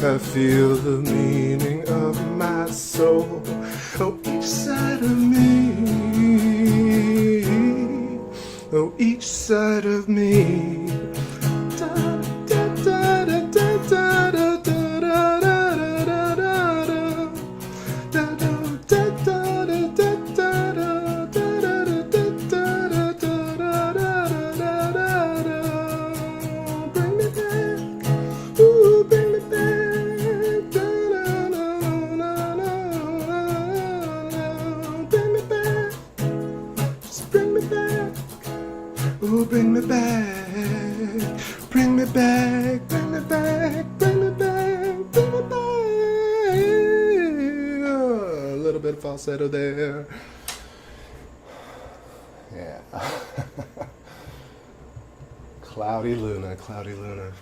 I feel the meaning of my soul. Oh, each side of me, oh, each side of me. Da, da, da, da, da, da, da, da, da, da, da, da, da, Ooh, bring me back, bring me back, bring me back, bring me back, bring me back. Oh, a little bit of falsetto there. Yeah. Cloudy Luna, Cloudy Luna.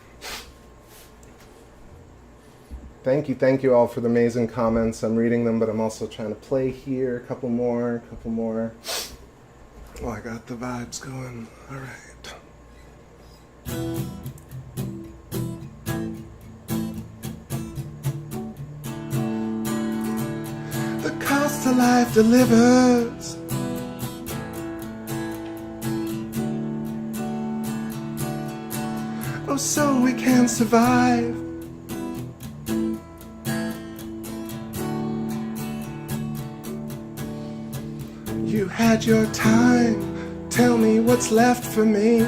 Thank you all for the amazing comments. I'm reading them, but I'm also trying to play here. A couple more. Oh, I got the vibes going. All right. The cost of life delivers. Oh, so we can survive. You had your time, tell me what's left for me.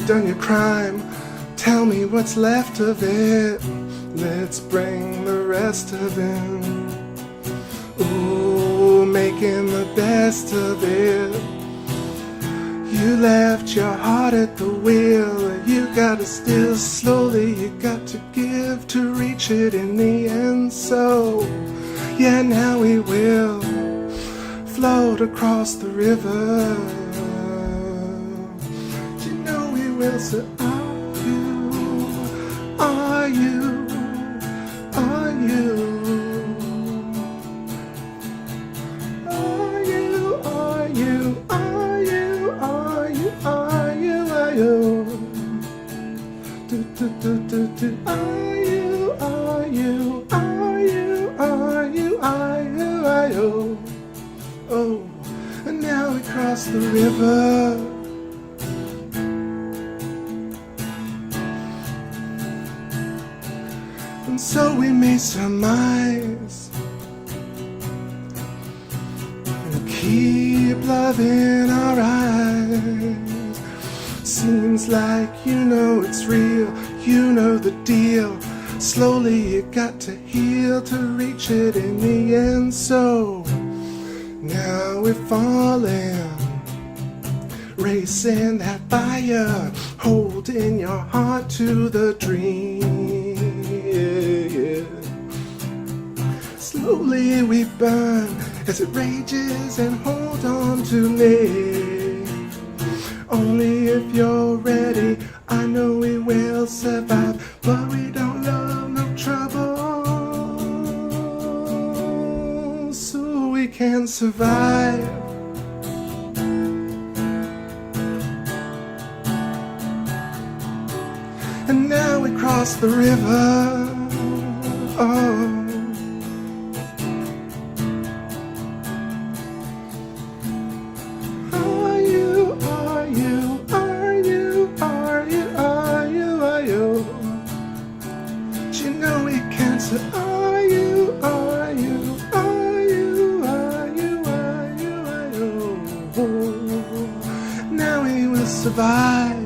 Done your crime, tell me what's left of it. Let's bring the rest of it. Ooh, making the best of it. You left your heart at the wheel. You gotta still slowly, you got to give to reach it in the end. So, yeah, now we will float across the river. You know we will. So are you, are you, are you, are you, are you, are you, are you, are you, do, do, do, do, do. Are you, are you, are you, are you, are you, are you. Oh, and now we cross the river. And so we may surmise and keep love in our eyes. Seems like you know it's real, you know the deal. Slowly you got to heal to reach it in the end. So now we're falling, racing that fire, holding your heart to the dream. Yeah. Slowly we burn as it rages and hold on to me. Only if you're ready, I know we will survive, but we don't love no trouble, so we can survive. And now we cross the river. Oh. Are you, are you, are you, are you, are you, are you? Do you know we can't say, are you, are you, are you, are you, are you, are you? Now we will survive.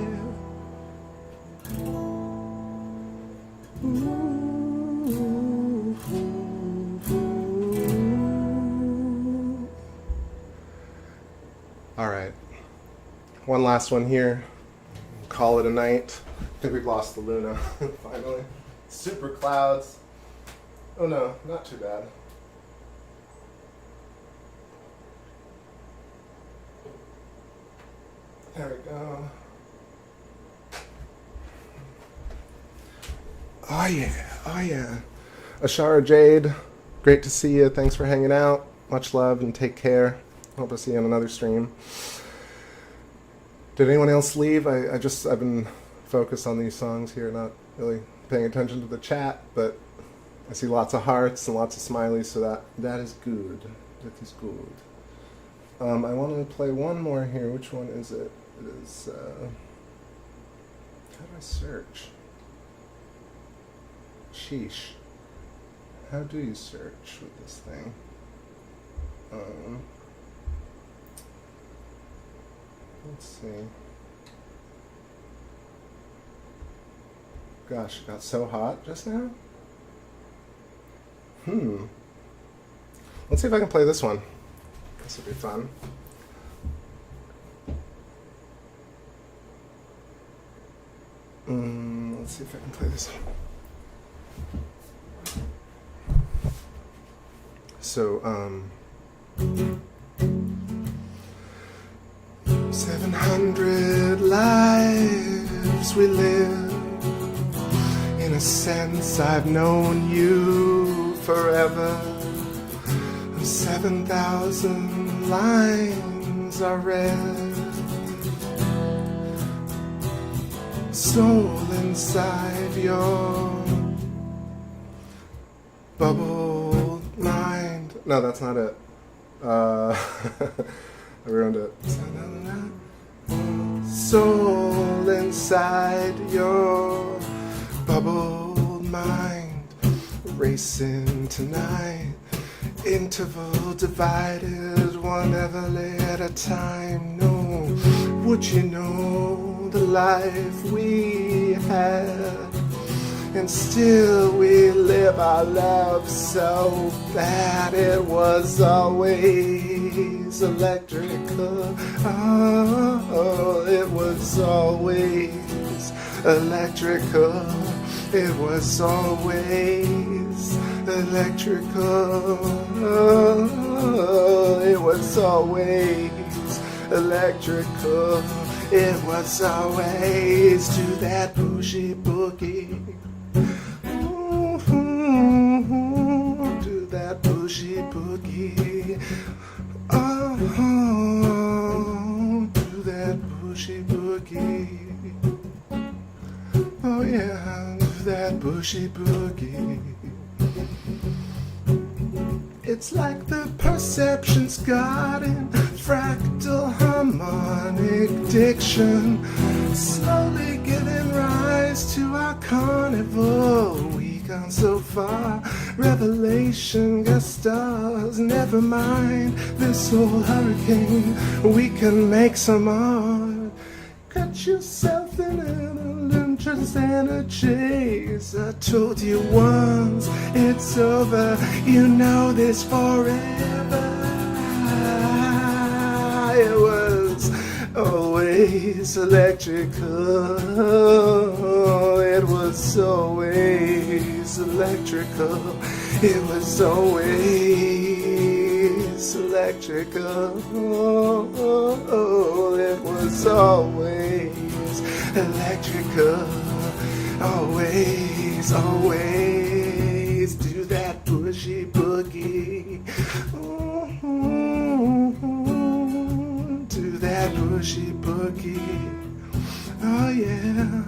All right, one last one here. Call it a night. I think we've lost the Luna finally. Super clouds. Oh no, not too bad. There we go. Oh yeah, oh yeah. Ashara Jade, great to see you. Thanks for hanging out. Much love and take care. Hope to see you on another stream. Did anyone else leave? I've been focused on these songs here, not really paying attention to the chat, but I see lots of hearts and lots of smileys, so that is good. That is good. I wanted to play one more here. Which one is it? It is, how do I search? Sheesh. How do you search with this thing? Let's see. Gosh, it got so hot just now. Let's see if I can play this one. This will be fun. Let's see if I can play this one. So, 700 lives we live. In a sense, I've known you forever. 7,000 lines are read. Soul inside your bubble mind. No, that's not it. I ruined it. Soul inside your bubbled mind, racing tonight, interval divided, one everly at a time. No, would you know the life we had? And still we live our love so bad. It was always electrical. Oh, it was always electrical. It was always electrical. Oh, it was always electrical. It was always to that bougie boogie. To that bougie boogie. Oh, to that bougie boogie. Oh yeah, to that bougie boogie. It's like the perception's garden, fractal harmonic diction, slowly giving rise to our carnival. We've gone so far, revelation gust stars. Never mind this old hurricane, we can make some art. Cut yourself in an interest and a chase. I told you once, it's over, you know this forever. It was always electrical. It was always electrical. It was always electrical. It was always electrical. Always, always do that bougie boogie. Do that bougie boogie. Oh yeah,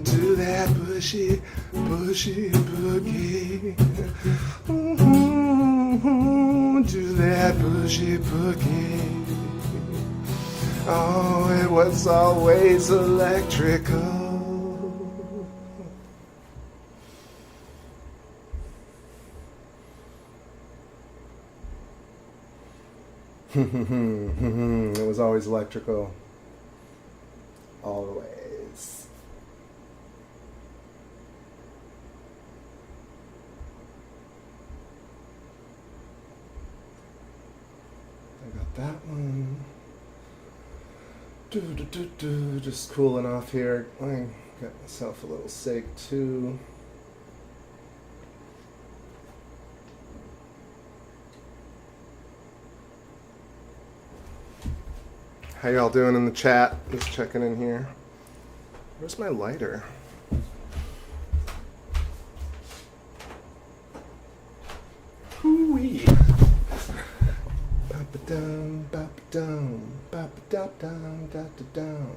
do that bougie boogie. Do that bougie boogie. Oh, it was always electrical. It was always electrical. Always. I got that one. Just cooling off here. I got myself a little sake too. How y'all doing in the chat? Just checking in here. Where's my lighter? Hoo-wee. Ba-ba-dum, ba-ba-dum, ba-ba-dum, da-da-dum,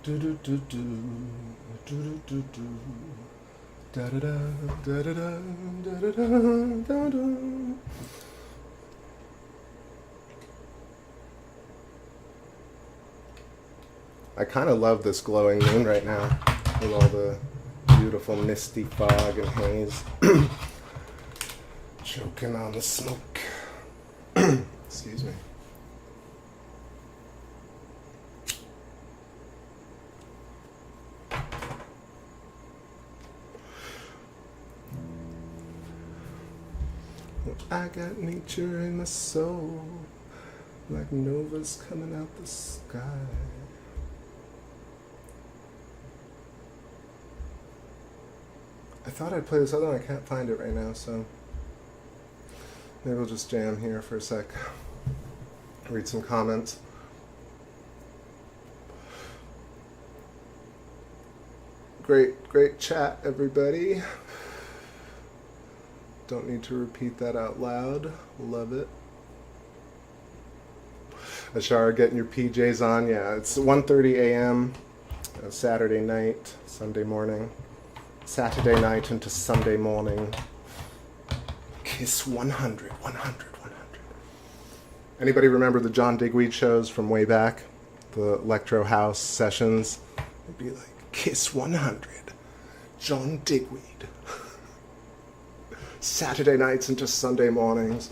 do-do-do-do, do-do-do-do, da-da-dum, da-da-dum, da-da-dum, da-dum. I kind of love this glowing moon right now with all the beautiful misty fog and haze. Choking on the smoke. Excuse me. I got nature in my soul, like novas coming out the sky. I thought I'd play this other one, I can't find it right now, so maybe we'll just jam here for a sec. Read some comments. Great chat, everybody. Don't need to repeat that out loud. Love it. Ashara, getting your PJs on. Yeah, it's 1:30 a.m. Saturday night, Sunday morning. Saturday night into Sunday morning. Kiss 100, 100, 100. Anybody remember the John Digweed shows from way back? The Electro House sessions? It'd be like, Kiss 100, John Digweed. Saturday nights into Sunday mornings.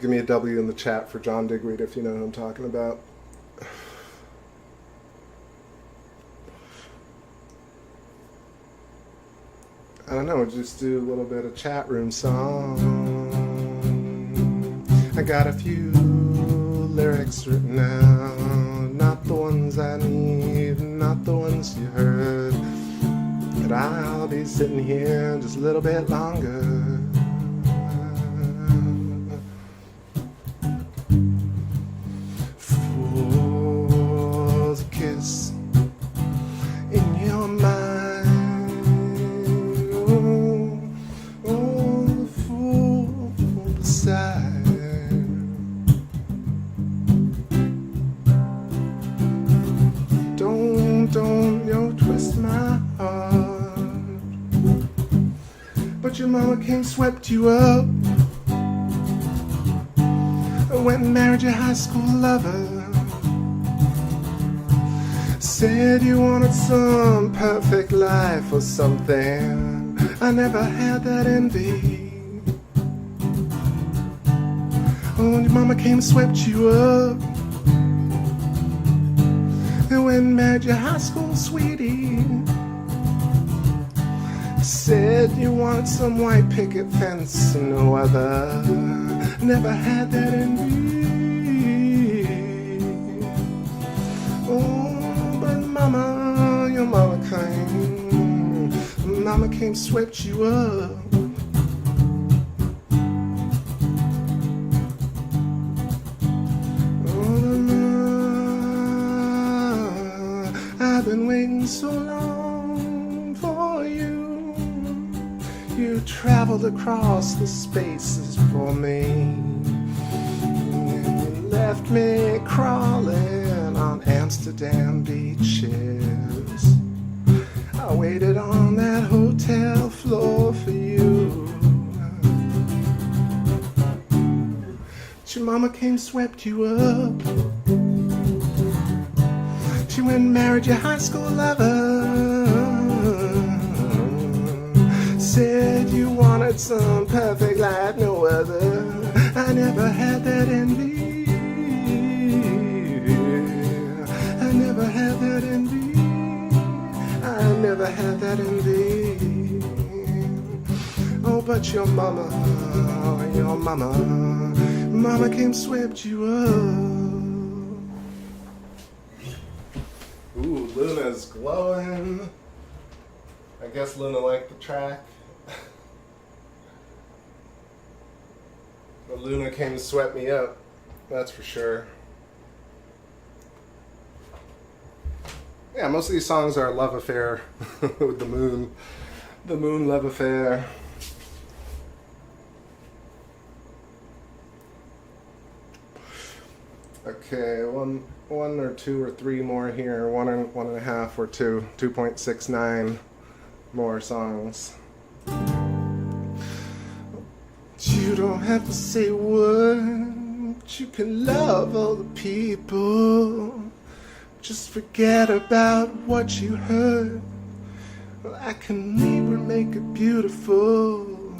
Give me a W in the chat for John Digweed if you know who I'm talking about. I don't know, just do a little bit of chat room song. I got a few lyrics written out, not the ones I need, not the ones you heard. But I'll be sitting here just a little bit longer. Fool's kiss in your mind. Oh, the fool beside. Don't, twist my heart. But your mama came, swept you up, went and married your high school lover. Said you wanted some perfect life or something. I never had that envy. Oh, your mama came, swept you up, and went and married your high school sweetie. Said you want some white picket fence and no other. Never had that envy. Oh, but mama, your mama came. Mama came, swept you up. I've been waiting so long for you. You traveled across the spaces for me, and you left me crawling on Amsterdam beaches. I waited on that hotel floor for you. But your mama came, swept you up. She went and married your high school lover. Said you wanted some perfect life, no other. I never had that envy. I never had that envy. I never had that envy. Oh, but your mama, mama came, swept you up. Ooh, Luna's glowing. I guess Luna liked the track. But Luna came to sweat me up, that's for sure. Yeah, most of these songs are a love affair with the moon. The moon love affair. Okay, one or two or three more here. One and a half or two. 2.69 more songs. You don't have to say a word. You can love all the people. Just forget about what you heard. Well, I can leave or make it beautiful.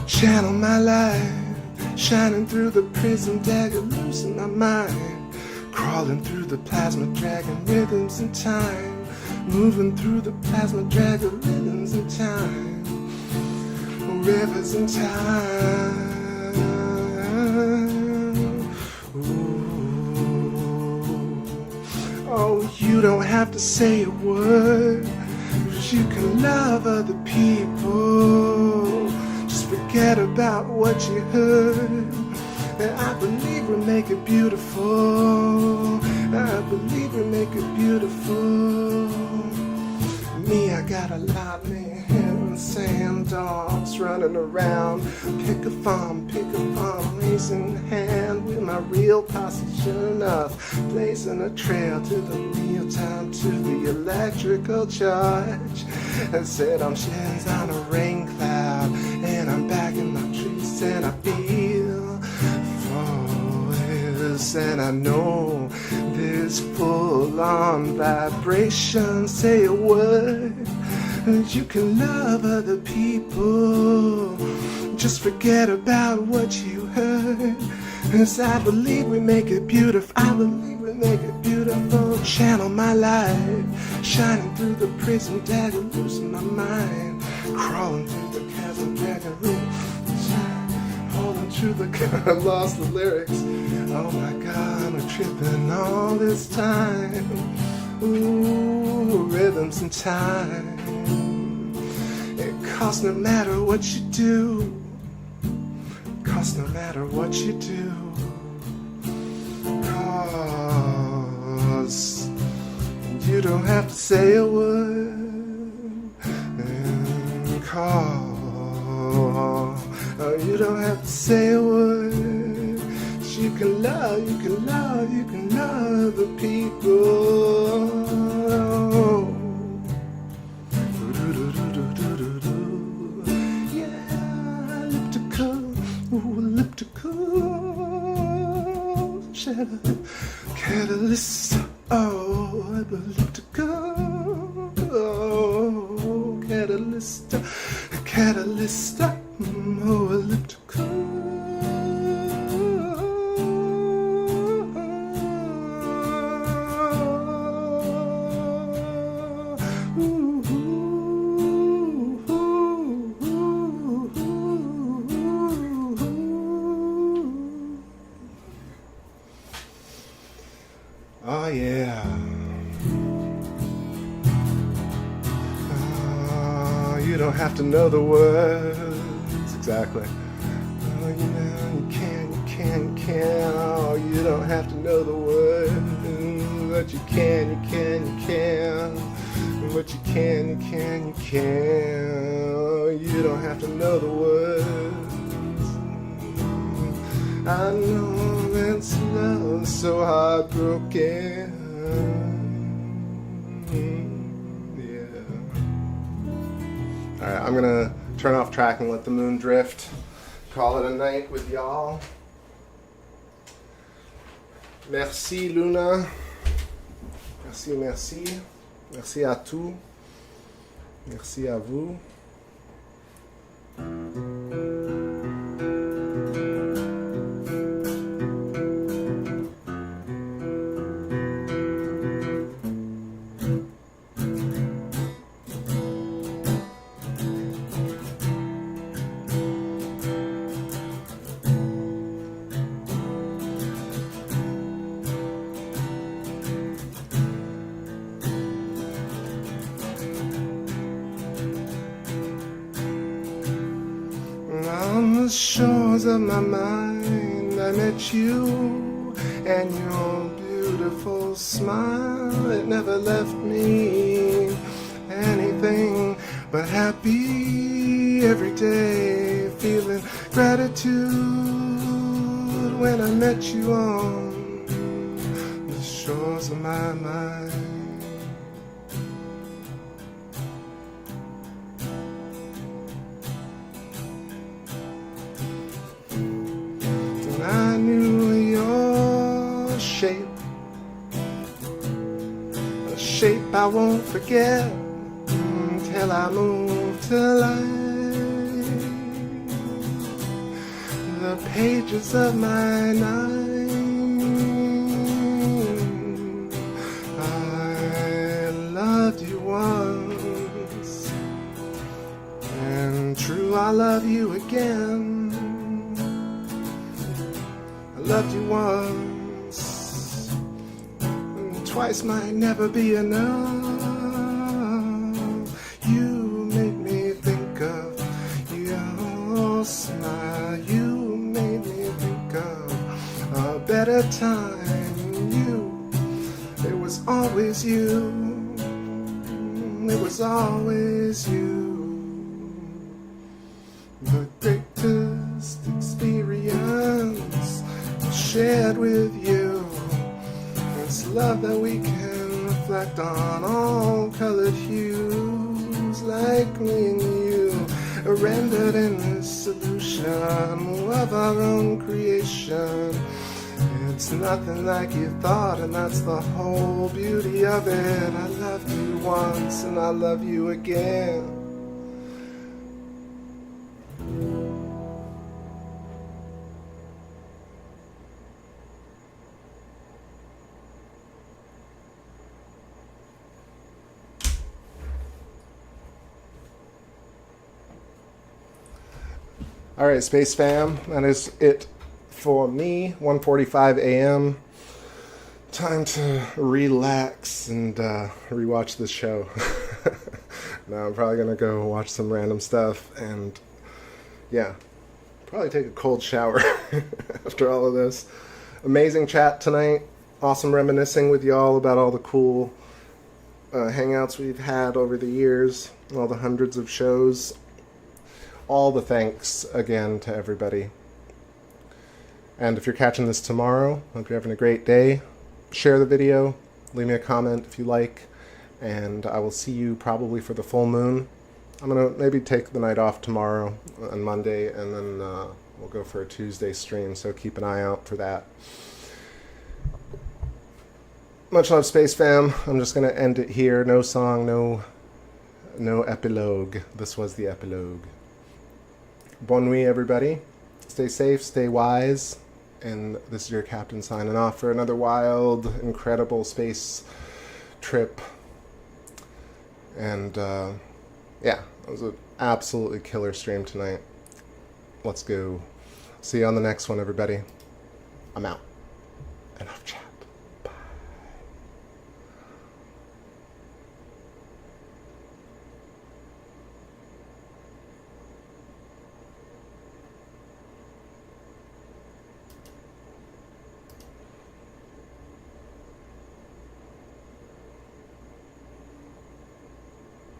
Channel my life, shining through the prism dagger, losing my mind. Crawling through the plasma dragon rhythms in time. Moving through the plasma dragon rhythms in time. Rivers in time. Ooh. Oh, you don't have to say a word. You can love other people. Just forget about what you heard. And I believe we make it beautiful. I believe we make it beautiful. me, I got a lot, man. Sand dogs running around. Pick a farm, raising hand with my real posse, sure enough. Blazing a trail to the real time, to the electrical charge. And said I'm shins on a rain cloud, and I'm back in my trees, and I feel flawless, and I know this full-on vibration. Say a word, and you can love other people. Just forget about what you heard. 'Cause I believe we make it beautiful. I believe we make it beautiful. Channel my light, shining through the prism dagger, losing my mind, crawling through the chasm dagger, holding to the. I lost the lyrics. Oh my God, I'm tripping all this time. Ooh, rhythms and time. It costs no matter what you do. Costs no matter what you do. Cause you don't have to say a word. And call. You don't have to say a word. You can love, you can love, you can love the people. Catalyst, oh, elliptical, oh, catalyst, catalyst, oh, elliptical. Oh yeah. Oh, you don't have to know the words exactly. Oh, you know, you can. Oh, you don't have to know the words, but you can. But you can. You don't have to know the words. I know it's love so heartbroken. Yeah. Alright, I'm gonna turn off track and let the moon drift. Call it a night with y'all. Merci Luna. Merci. Merci à tous. Merci à vous. On the shores of my mind, I met you, and your beautiful smile, it never left me anything but happy every day, feeling gratitude when I met you on the shores of my mind. I knew your shape, a shape I won't forget till I move to life. The pages of my mind. I loved you once, and true, I love you again. Loved you once, and twice might never be enough. You make me think of your smile. You made me think of a better time. It was always you. It was was always you. The greatest experience shared with you. It's love that we can reflect on all colored hues, like me and you, rendered in this solution of our own creation. It's nothing like you thought, and that's the whole beauty of it. I loved you once, and I love you again. All right, Space Fam, that is it for me. 1:45 a.m. Time to relax and rewatch this show. Now I'm probably gonna go watch some random stuff and yeah, probably take a cold shower after all of this. Amazing chat tonight. Awesome reminiscing with y'all about all the cool hangouts we've had over the years, all the hundreds of shows. All the thanks again to everybody. And if you're catching this tomorrow, hope you're having a great day. Share the video, leave me a comment if you like, and I will see you probably for the full moon. I'm going to maybe take the night off tomorrow on Monday, and then we'll go for a Tuesday stream, so keep an eye out for that. Much love, Space Fam. I'm just going to end it here. No song, no epilogue. This was the epilogue. Bonne nuit, everybody. Stay safe, stay wise. And this is your captain signing off for another wild, incredible space trip. And yeah, it was an absolutely killer stream tonight. Let's go. See you on the next one, everybody. I'm out. Enough chat.